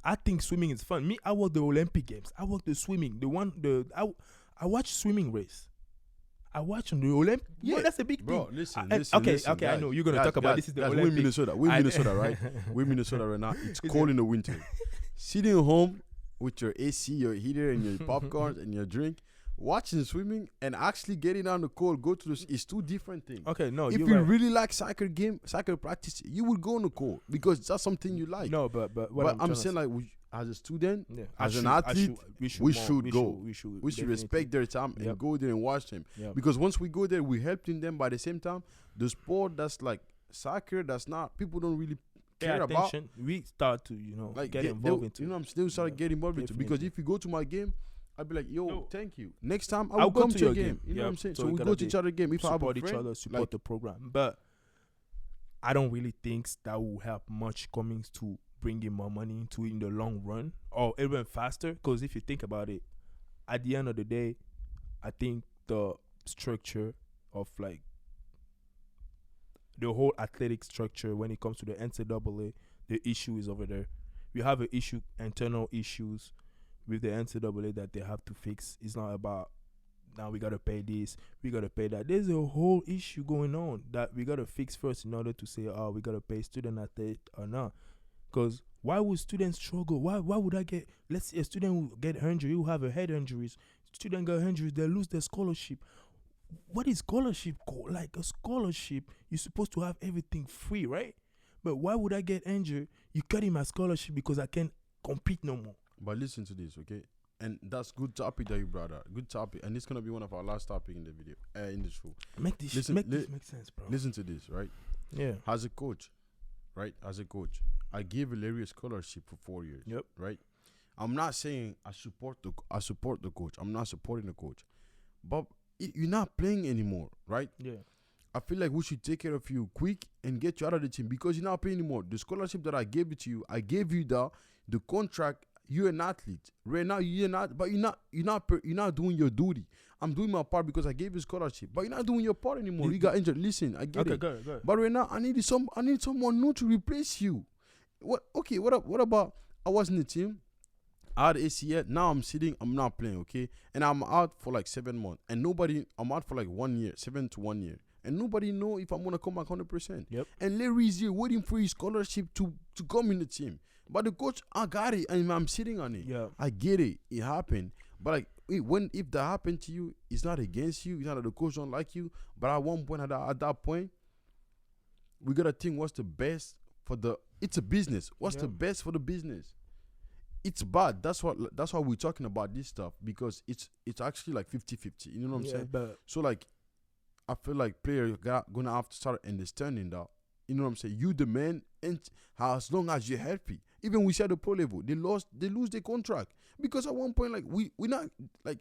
I think swimming is fun. Me, I work the Olympic Games. I work the swimming. I watch swimming race. I watch on the Olympic. Yeah, that's a big bro, thing. listen. Okay, listen, I guys. know you're gonna Guys, talk about guys, this is the guys, Olympic. We're Minnesota. We're Minnesota, right? We're Minnesota right now. It's cold in the winter. Sitting home with your AC, your heater, and your popcorn and your drink, watching swimming and actually getting on the cold, go to the is two different things. Okay, no, If you're you right. really like soccer practice, you would go on the cold because that's something you like. No, but what but I'm trying to saying say- like as a student, Yeah, as an athlete, we should go. We should we should respect their time and Yep. go there and watch them. Yep. Because once we go there, we're helping them. By the same time, the sport that's like soccer, that's not people don't really Pay care about. attention. We start to Like get involved into. you know, I'm still starting Yeah, getting involved into because definitely. if you go to my game, I'll be like, yo, No. thank you. Next time I I'll will go come to to your your game. game. You know Yeah, what I'm saying? so So we we gotta go to each other game. If I have support a each friend, other, support like, the program. But I don't really think that will help much coming to bringing more money into in the long run or even faster. Because if you think about it, at the end of the day, I think the structure of like the whole athletic structure when it comes to the NCAA, the issue is over there. We have an issue, internal issues with the NCAA that they have to fix. It's not about now we gotta pay this, we gotta pay that. There's a whole issue going on that we gotta fix first in order to say, oh, we gotta pay student athlete or not. Because why would students struggle? Why would I get? Let's say a student will get injury, who have a head injuries. Student got injuries, they lose their scholarship. What is scholarship called? Like a scholarship, you're supposed to have everything free, right? But why would I get injured? You cutting my scholarship because I can't compete no more. But listen to this, okay? And that's good topic that you brought up. Good topic, and it's gonna be one of our last topic in the video, in the show. Make this Listen, make sense, bro. Listen to this, right? Yeah. As a coach, right? As a coach, I gave Larry a scholarship for 4 years. Yep. Right. I'm not saying I support the coach. I'm not supporting the coach, but you're not playing anymore, right? Yeah. I feel like we should take care of you quick and get you out of the team because you're not paying anymore. The scholarship that I gave it to you, I gave you the contract. You're an athlete right now. You're not, but you're not doing your duty. I'm doing my part because I gave you scholarship, but you're not doing your part anymore. You got injured. Listen, I get it. Go ahead. But right now, I need someone new to replace you. What? Okay. What about? I was in the team. I had ACL. Now I'm sitting. I'm not playing. Okay, and I'm out for like 7 months, and nobody. I'm out for like 1 year, 7 to 1 year, and nobody know if I'm gonna come back 100%. Yep. And Larry's here waiting for his scholarship to come in the team. But the coach, I got it, and I'm sitting on it. Yeah. I get it. It happened. But like, if that happened to you, it's not against you. It's not that the coach don't like you. But at one point, at that point, we gotta think what's the best for the. It's a business. What's the best for the business? It's bad. That's why we're talking about this stuff because it's actually like 50-50. You know what I'm saying? But so like, I feel like players gonna have to start understanding that. You know what I'm saying? You the man, and as long as you're healthy. Even we said the pro level, they lose their contract because at one point, like we not like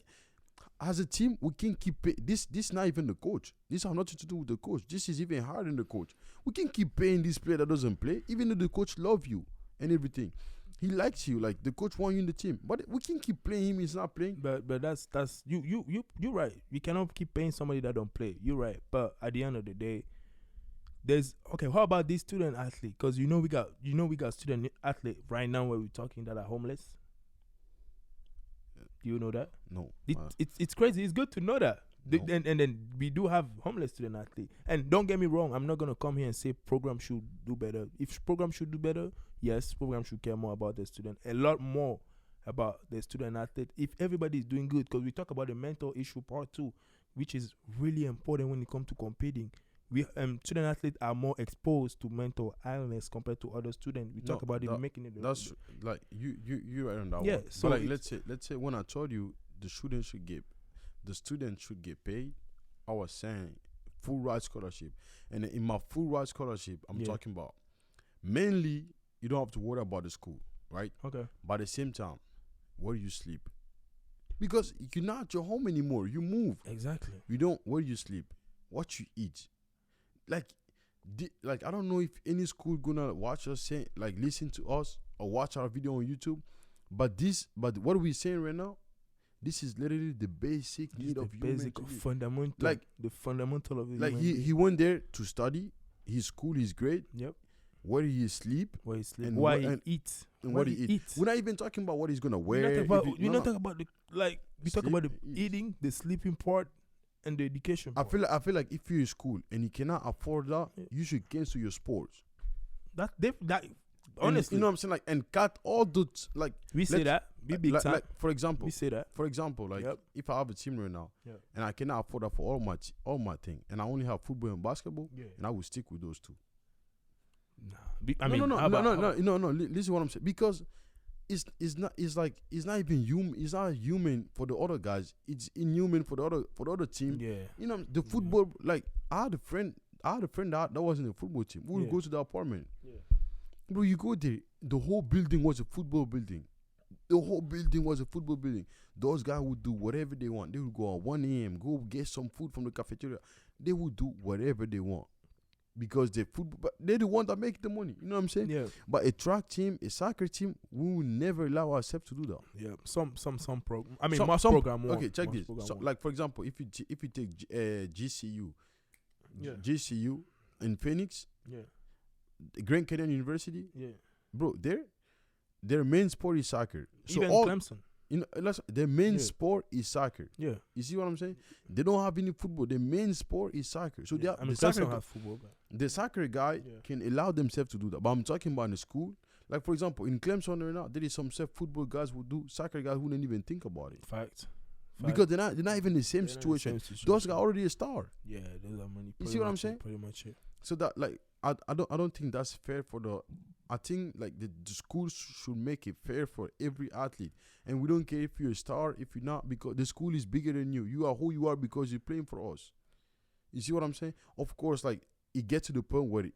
as a team we can't keep pay. This not even the coach. This has nothing to do with the coach. This is even harder than the coach. We can keep paying this player that doesn't play, even though the coach love you and everything. He likes you, like the coach want you in the team, but we can keep playing him. He's not playing. But that's you're right. We cannot keep paying somebody that don't play. You're right. But at the end of the day. How about this student athlete? Because we got student athlete right now where we're talking that are homeless. Do you know that? No. It's crazy. It's good to know that. No. And then we do have homeless student athlete. And don't get me wrong, I'm not gonna come here and say program should do better. If program should do better, yes, program should care more about the student, a lot more about the student athlete. If everybody is doing good, because we talk about the mental issue part too, which is really important when it comes to competing. We student athletes are more exposed to mental illness compared to other students. We talk about it making it. That's like you right on that one. Yeah. So but like let's say when I told you the student should get paid, I was saying full ride scholarship, and in my full ride scholarship, I'm talking about mainly you don't have to worry about the school, right? Okay. But at the same time, where do you sleep? Because you're not at your home anymore. You move. Exactly. You don't. Where do you sleep? What you eat? Like I don't know if any school gonna watch us say like listen to us or watch our video on YouTube, but what we saying right now, this is literally the basic need of human basic fundamental, like the fundamental of like he went there to study. His school is great. Yep. Where he sleep, and why he eats, and what he eats. We're not even talking about what he's gonna wear. We're not talking about we talk about the eating, the sleeping part. And the education part. I feel like if you're in school and you cannot afford that, you should cancel your sports. That honestly, you know what I'm saying, like, and cut all the like. We say that big time. Like for example, we say that. For example, like if I have a team right now, and I cannot afford that for all my thing, and I only have football and basketball, and I will stick with those two. No. Listen to what I'm saying, because it's not even human. It's not human for the other guys. It's inhuman for the other team. Yeah. You know the football. Like I had a friend that was in the football team. We would go to the apartment. Yeah. Bro, you go there. The whole building was a football building. Those guys would do whatever they want. They would go at 1 a.m. go get some food from the cafeteria. They would do whatever they want. Because they're the ones that make the money. You know what I'm saying? Yeah. But a track team, a soccer team, we will never allow ourselves to do that. Yeah. Some program. I mean, most program. Okay, check this. So, like for example, if you take GCU in Phoenix, Grand Canyon University, bro, their main sport is soccer. Even Clemson. Their main sport is soccer. Yeah. You see what I'm saying? They don't have any football. Their main sport is soccer. So Clemson have football. The soccer guy can allow themselves to do that. But I'm talking about in the school. Like, for example, in Clemson right now, there is some football guys who do, soccer guys who don't even think about it. Fact. Because they're not even in the same situation. Those guys are already a star. Yeah, those are money. You see what I'm saying? Pretty much it. So that, like, I don't think that's fair for the. I think like the schools should make it fair for every athlete, and we don't care if you're a star, if you're not, because the school is bigger than you. You are who you are because you're playing for us. You see what I'm saying? Of course, like it gets to the point where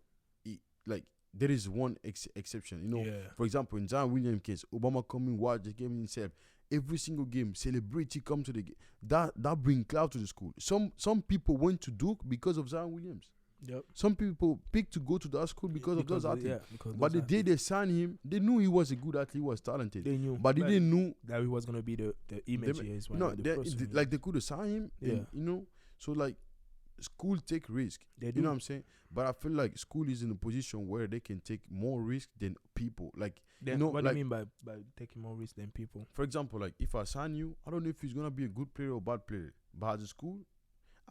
like there is one exception. You know, for example, in John Williams' case, Obama coming watch the game himself. every single game, celebrity come to the game. That bring cloud to the school. Some people went to Duke because of Zion Williams. Yep. Some people picked to go to that school because of those athletes. But the day athletes. they signed him, they knew he was a good athlete, he was talented. They knew, but they didn't know that he was gonna be the image he is. like they could have signed him. Yeah. And, you know, so like school take risk. They You do. know what I'm saying? But I feel like school is in a position where they can take more risk than people. Like, Then, you know, what like, do you mean by taking more risk than people? for example, like if I sign you, I don't know if he's gonna be a good player or bad player. But as a school,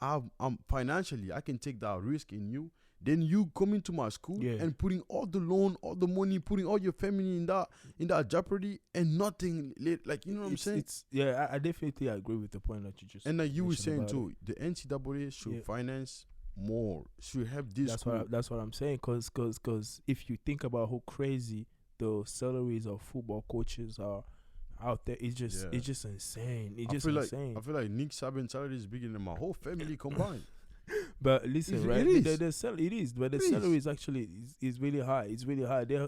I'm financially I can take that risk in you. Then you come into my school Yeah. and putting all the loan, all the money, putting all your family in that jeopardy and nothing like, you know what I'm saying? I definitely agree with the point that you just. And like you were mentioned saying about too, the NCAA should finance more. Should have this. That's what I'm saying. Cause if you think about how crazy the salaries of football coaches are out there, it's just insane. It's just insane. I feel like Nick Saban's salary is bigger than my whole family combined. But listen, right? It The salary is actually is really high. It's really high. They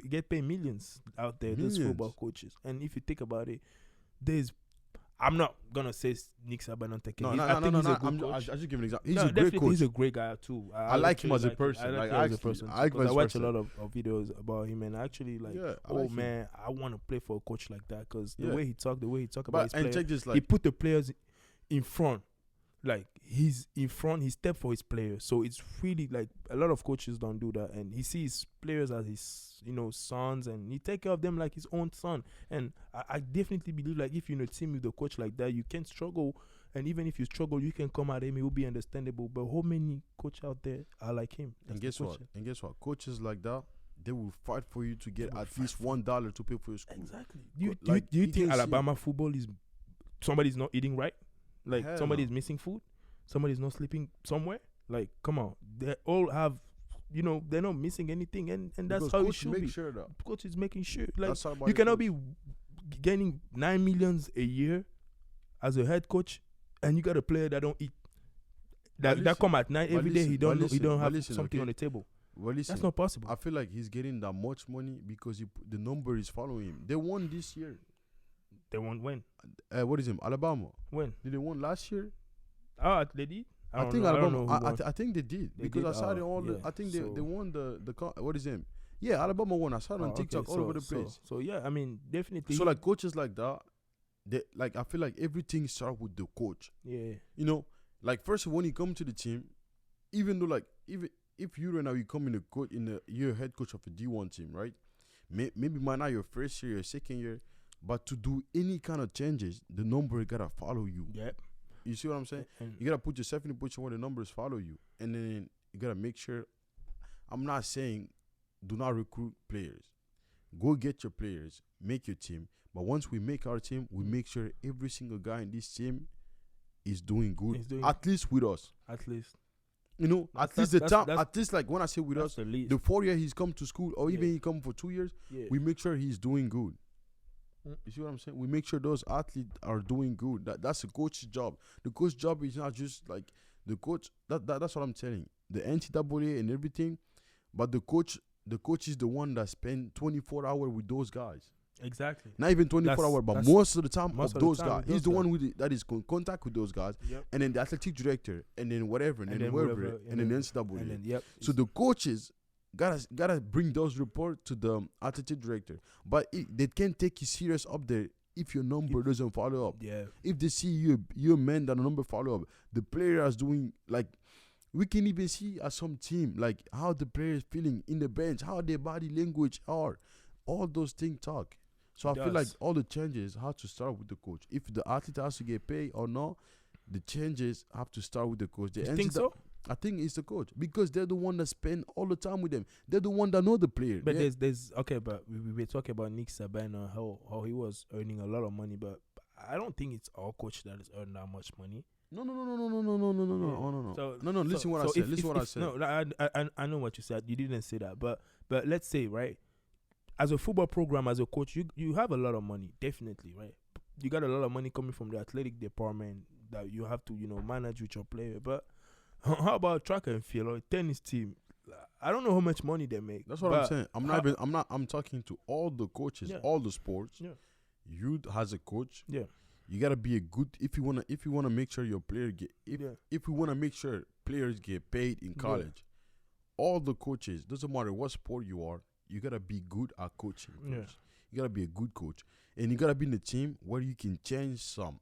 get paid millions out there. Those football coaches. And if you think about it, I'm not gonna say Nick Saban don't take it. No. I just give an example. He's a great coach. He's a great guy too. I like him as a person. I watch a lot of videos about him, and actually man, I want to play for a coach like that because the way he talk about his players, check this, like, he put the players in front. Like he's in front, he step for his players. So it's really like a lot of coaches don't do that, and he sees players as his, sons, and he take care of them like his own son. And I definitely believe like if you're in a team with a coach like that, you can struggle, and even if you struggle, you can come at him. It will be understandable. But how many coaches out there are like him? And guess what? Coaches like that, they will fight for you to get at least $1 to pay for your school. Exactly. Do you think Alabama football is somebody's not eating right? Like somebody's missing food, somebody's not sleeping somewhere. Like, come on, they all have, they're not missing anything, and that's how it should be. Sure that. Coach is making sure. Like, you cannot be getting $9 million a year as a head coach, and you got a player that don't eat. That come at night every day. He don't have something on the table. Well, listen, that's not possible. I feel like he's getting that much money because the number is following him. They won this year. They won when? What is him? Alabama. When? Did they won last year? Oh, they did? I think Alabama. I think they did because I saw it all. I think they won the what is him? Yeah, Alabama won. I saw it on TikTok all over the place. So yeah, I mean, definitely. So like coaches like that, I feel like everything starts with the coach. Yeah. Like first when you come to the team, even though like even if you right now you come in you're head coach of a D1 team, right? Maybe might not your first year, your second year. But to do any kind of changes, the number gotta follow you. Yep. You see what I'm saying? You gotta put yourself in a position where the numbers follow you, and then you gotta make sure. I'm not saying do not recruit players. Go get your players, make your team. But once we make our team, we make sure every single guy in this team is doing good. At least with us. At least. At least like when I say with us, the 4 years he's come to school, or even he come for 2 years, we make sure he's doing good. You see what I'm saying? We make sure those athletes are doing good. That's the coach's job. The coach's job is not just like the coach. That's what I'm telling. The NCAA and everything, but the coach is the one that spend 24 hours with those guys. Exactly. Not even 24 hours, but most of the time of those guys. He's the one that is in contact with those guys. Yep. And then the athletic director, and then whatever, and then wherever, and then the NCAA. And then, so the coaches gotta bring those reports to the athletic director, but they can't take you serious up there if your number doesn't follow up. Yeah. If they see you're man that the number follow up, the player is doing like we can even see at some team like how the players feeling in the bench, how their body language are, all those things talk. So I feel like all the changes have to start with the coach. If the athlete has to get paid or not, the changes have to start with the coach. You think so? I think it's the coach because they're the one that spend all the time with them. They're the one that know the player. But there's okay, but we were talking about Nick Saban and how he was earning a lot of money, but I don't think it's our coach that is earning that much money. No. Listen what I said. No, I know what you said. You didn't say that, but let's say right, as a football program, as a coach, you have a lot of money, definitely, right? You got a lot of money coming from the athletic department that you have to manage with your player, but how about track and field or tennis team? I don't know how much money they make. That's what I'm saying. I'm talking to all the coaches, all the sports. Yeah. you as a coach, Yeah. you gotta be a good. If you wanna make sure your player get. If we wanna make sure players get paid in college, all the coaches, doesn't matter what sport you are, you gotta be good at coaching. Yeah. First. You gotta be a good coach, and you gotta be in a team where you can change some.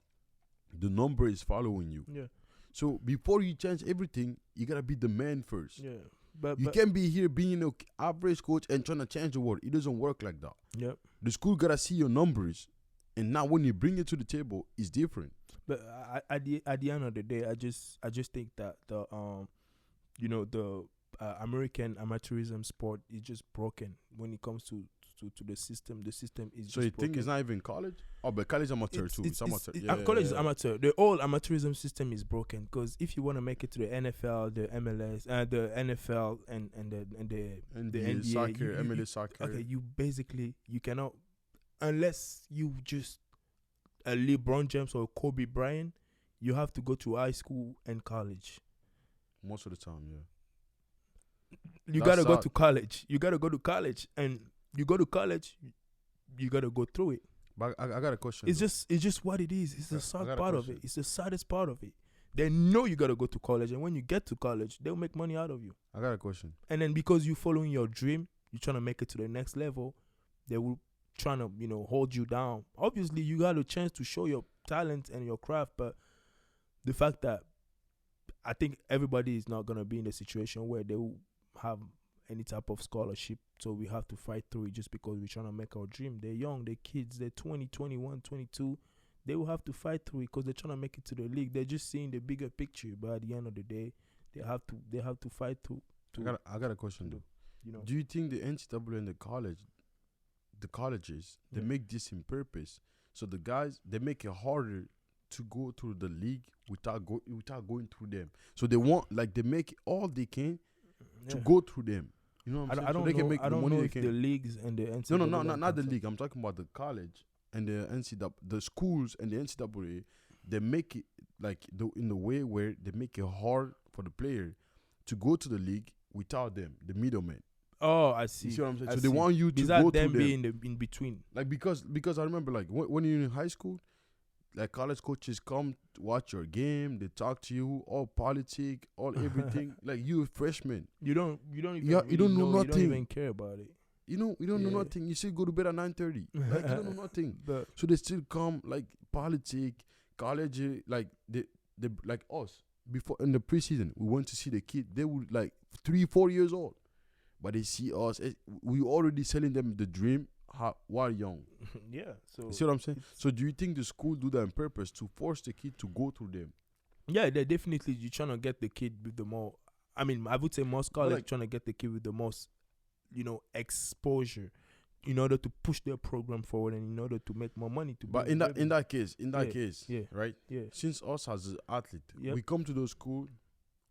The number is following you. Yeah. So before you change everything, you gotta be the man first. Yeah. But You can't be here being an average coach and trying to change the world. It doesn't work like that. Yep. The school gotta see your numbers, and now when you bring it to the table, it's different. But at the end of the day, I just think that the the American amateurism sport is just broken when it comes to the system. The system is just So you broken. think it's not even college? Oh, but college amateur too. It's amateur. College is amateur. The whole amateurism system is broken because if you want to make it to the NFL, the MLS, the NFL, and the NBA, soccer, MLS soccer. Okay, you cannot, unless you just a LeBron James or Kobe Bryant, you have to go to high school and college. Most of the time, yeah. You gotta go to college. You gotta go to college, and you go to college, you gotta go through it. But I got a question. It's just what it is. It's the sad part of it. It's the saddest part of it. They know you gotta go to college, and when you get to college, they'll make money out of you. I got a question. And then because you're following your dream, you're trying to make it to the next level, they will trying to hold you down. Obviously, you got a chance to show your talent and your craft, but the fact that I think everybody is not gonna be in a situation where they will have any type of scholarship, so we have to fight through it just because we're trying to make our dream. They're young, they're kids, they're 20, 21, 22. They will have to fight through it because they're trying to make it to the league. They're just seeing the bigger picture, but at the end of the day, they have to fight through. I got a question though. Do you think the NCAA and the colleges, they make this in purpose? So the guys, they make it harder to go through the league without going through them. So they make all they can to go through them. You know what I'm saying? I don't so they know. can make I the don't money know they if can. the leagues and the NCAA. No, not the league. I'm talking about the college and the NCAA, the schools and the NCAA. They make it in the way where they make it hard for the player to go to the league without them, the middlemen. Oh, I see. You see what I'm saying? I So they want you to Is go that through them them. being in between? Like because I remember when you're in high school, like college coaches come to watch your game, they talk to you, all politics, all everything. Like you a freshman. You don't even you don't know nothing. You don't even care about it. You don't know nothing. You still go to bed at 9:30. Like you don't know nothing. But So they still come like politics, college, like they like us. Before in the preseason, we went to see the kid. They were like 3-4 years old, but they see us. We already selling them the dream while young. yeah. So You see what I'm saying? So do you think the school do that on purpose to force the kid to go through them? yeah, they're definitely you're trying to get the kid with the more. I mean, I would say most college trying to get the kid with the most, exposure, in order to push their program forward and in order to make more money. But in that case, yeah. right? Yeah. Since us as an athlete, Yep. we come to those schools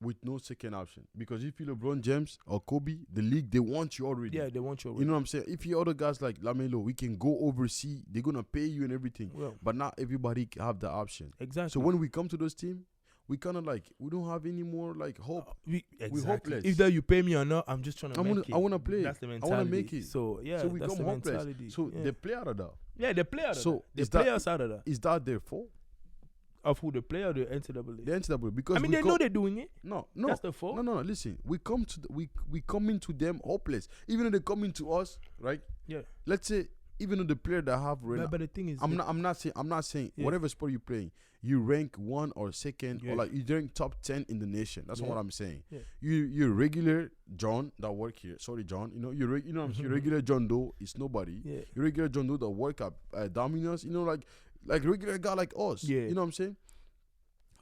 with no second option. Because if you're LeBron James or Kobe, the league, they want you already. Yeah, they want you. You know what I'm saying? If you other guys like Lamelo, we can go overseas. They're going to pay you and everything. Well, But not everybody have the option. exactly. So when we come to those teams, we kind of we don't have any more hope. Exactly. hopeless. If that you pay me or not, I'm just trying to make it. I want to play. That's the I mentality. want to make it. So yeah, So we that's come the hopeless. mentality. So yeah. they play out of that. Yeah, they play out of So that. They is play that- us out of that. Is that their fault? Of who the player or the NCAA? The NCAA, because I mean, they know they're doing it. No, That's the fault. No. Listen, we come to we come into them hopeless. Even though they come into us, right? Yeah. Let's say even though the player that have But the thing is, I'm not saying Yeah. whatever sport you're playing, you rank 1 or 2nd Yeah. or you rank top 10 in the nation. That's Yeah. what I'm saying. Yeah. You're regular John that work here. Sorry, John. You're you're regular John Doe is nobody. Yeah. You're regular John Doe that work at Domino's. Like regular guy like us. Yeah. You know what I'm saying?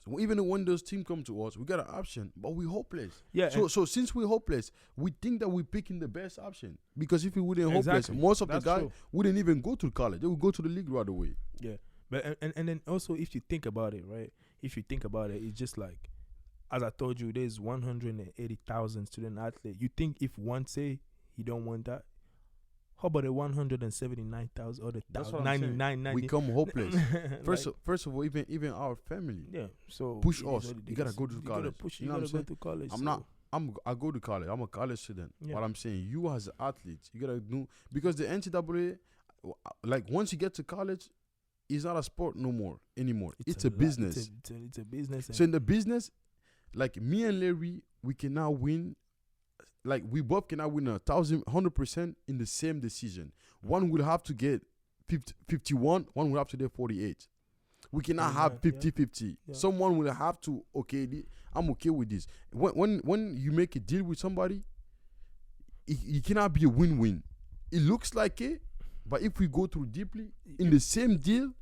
So even when those teams come to us, we got an option, but we're hopeless. Yeah. So since we're hopeless, we think that we're picking the best option. Because if we wouldn't Exactly. hopeless, most of That's the guys true. wouldn't even go to college. They would go to the league right away. Yeah. But and then also if you think about it, right? If you think about it, it's just like, as I told you, there's 180,000 student athletes. You think if one say he don't want that, how about the 179,000 or the That's what I'm saying. 99? We come hopeless. First Like, of all, even our family. yeah. So push it is us. what it You gotta is. go to You college. gotta push. You You know what gotta I'm go to college. I go to college. I'm a college student. Yeah. What I'm saying, you as an athlete, you gotta do, because the NCAA, like once you get to college, it's not a sport no more anymore. It's a business. It's a business. So in the business, like me and Larry, we can now win. Like we both cannot win 100% in the same decision. One will have to get 51. One will have to get 48. We cannot have 50-50. Yeah. Someone will have to, I'm okay with this. When you make a deal with somebody, it cannot be a win-win. It looks like it, but if we go through deeply in the same deal,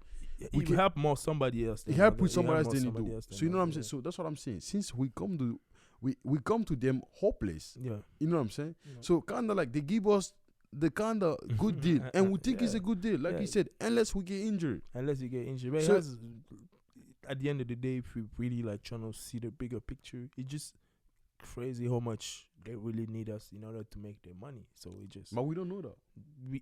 we can help more somebody else. It help with somebody else than you do. So you know what I'm saying? So that's what I'm saying. Since we come to them hopeless. Yeah. You know what I'm saying? Yeah. So kind of like they give us the kind of good deal, and we think it's a good deal, like you said, unless we get injured. Unless you get injured. But So, at the end of the day, if we really like trying to see the bigger picture, it's just crazy how much they really need us in order to make their money. So we just. But we don't know that. We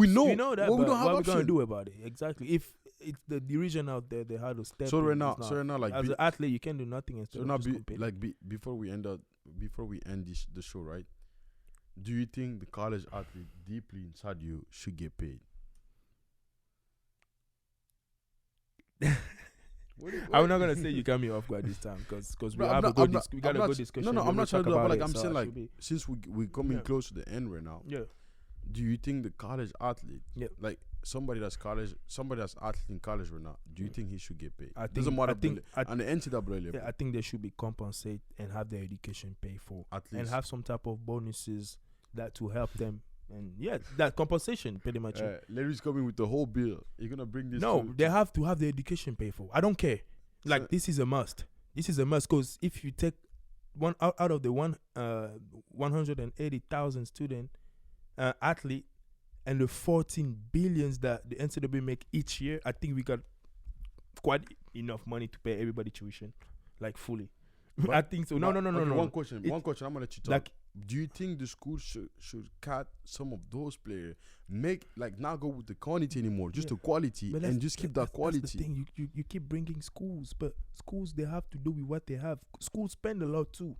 know that. Well, we but don't have what option. we gonna do about it? Exactly. If it's the region out there, they had to step. So in. right now, like as an athlete, you can do nothing instead so of now, just competing. before we end the show, right? Do you think the college athlete deeply inside you should get paid? I'm not gonna say you got me off guard this time because we have a good discussion. No, I'm not trying to do that. But like I'm saying, like be. since we coming close to the end right now, do you think the college athlete, like somebody that's athlete in college right now, do you think he should get paid? Doesn't matter. And the NCAA level. I think they should be compensated and have their education paid for, at least, and have some type of bonuses that to help them. And that compensation pretty much. Larry's coming with the whole bill. You're gonna bring this. No, they have to have their education paid for. I don't care. Like this is a must. This is a must because if you take one out of the 180,000 student athlete and the 14 billions that the NCAA make each year, I think we got quite enough money to pay everybody tuition, like fully. But I think so. No. One question. I'm gonna let you talk. Like, do you think the school should cut some of those players, not go with the quantity anymore, just the quality, and just keep that quality? That's the thing. You keep bringing schools, but schools, they have to do with what they have. Schools spend a lot too.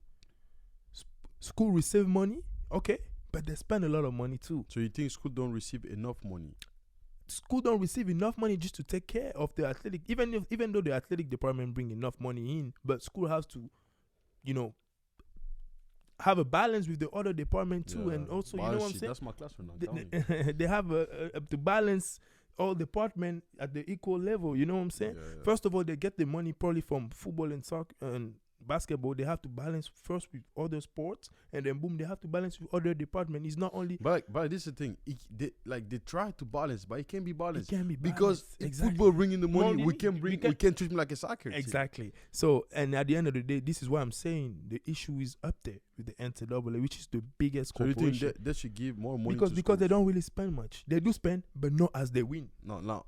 School receive money, okay, but they spend a lot of money too. So you think school don't receive enough money? School don't receive enough money just to take care of the athletic, even though the athletic department bring enough money in, but school has to, have a balance with the other department too, and also you know what I'm saying. That's my classroom now. They have to balance all department at the equal level. You know what I'm saying? Yeah. First of all, they get the money probably from football and soccer and basketball. They have to balance first with other sports, and then boom, they have to balance with other department. It's not only. But this is the thing. They try to balance, but it can't be balanced. It can't be because football bringing the money, we can treat them like a soccer team. Exactly. So, and at the end of the day, this is what I'm saying. The issue is up there with the NCAA, which is the biggest corporation. So you think they should give more money because they don't really spend much. They do spend, but not as they win. Now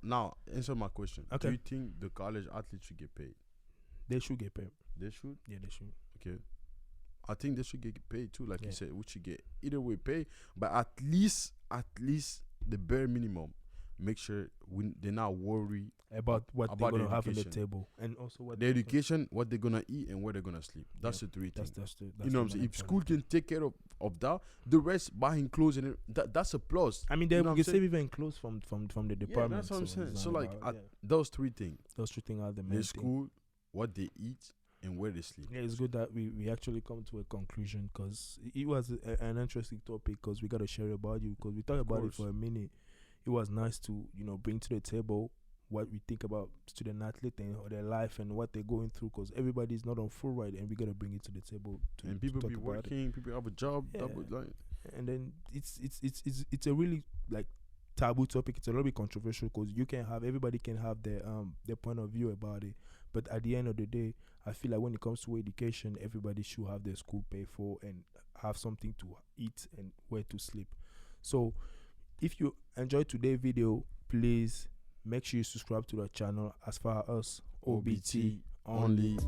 answer my question. Okay. Do you think the college athletes should get paid? They should get paid. They should? Yeah, they should. Okay. I think they should get paid too, like you said. We should get either way paid, but at least the bare minimum. Make sure they're not worried about what they're gonna have on the table, and also what the education, what they're gonna eat, and where they're gonna sleep. That's the three things. You know what I'm saying? If school can take care of that, the rest buying clothes and that's a plus. I mean, they can save even clothes from the department. Yeah, that's what I'm saying. So like those three things. Those three things are the main the school, what they eat, and where they sleep. Yeah, it's good that we actually come to a conclusion because it was an interesting topic because we got to share about you because we talked about it for a minute. It was nice to bring to the table what we think about student athlete and their life and what they're going through because everybody's not on full ride and we got to bring it to the table. And people be working, people have a job, and then it's a really like taboo topic. It's a little bit controversial because everybody can have their point of view about it. But at the end of the day, I feel like when it comes to education, everybody should have their school paid for and have something to eat and where to sleep. So if you enjoyed today's video, please make sure you subscribe to the channel as far as OBT only.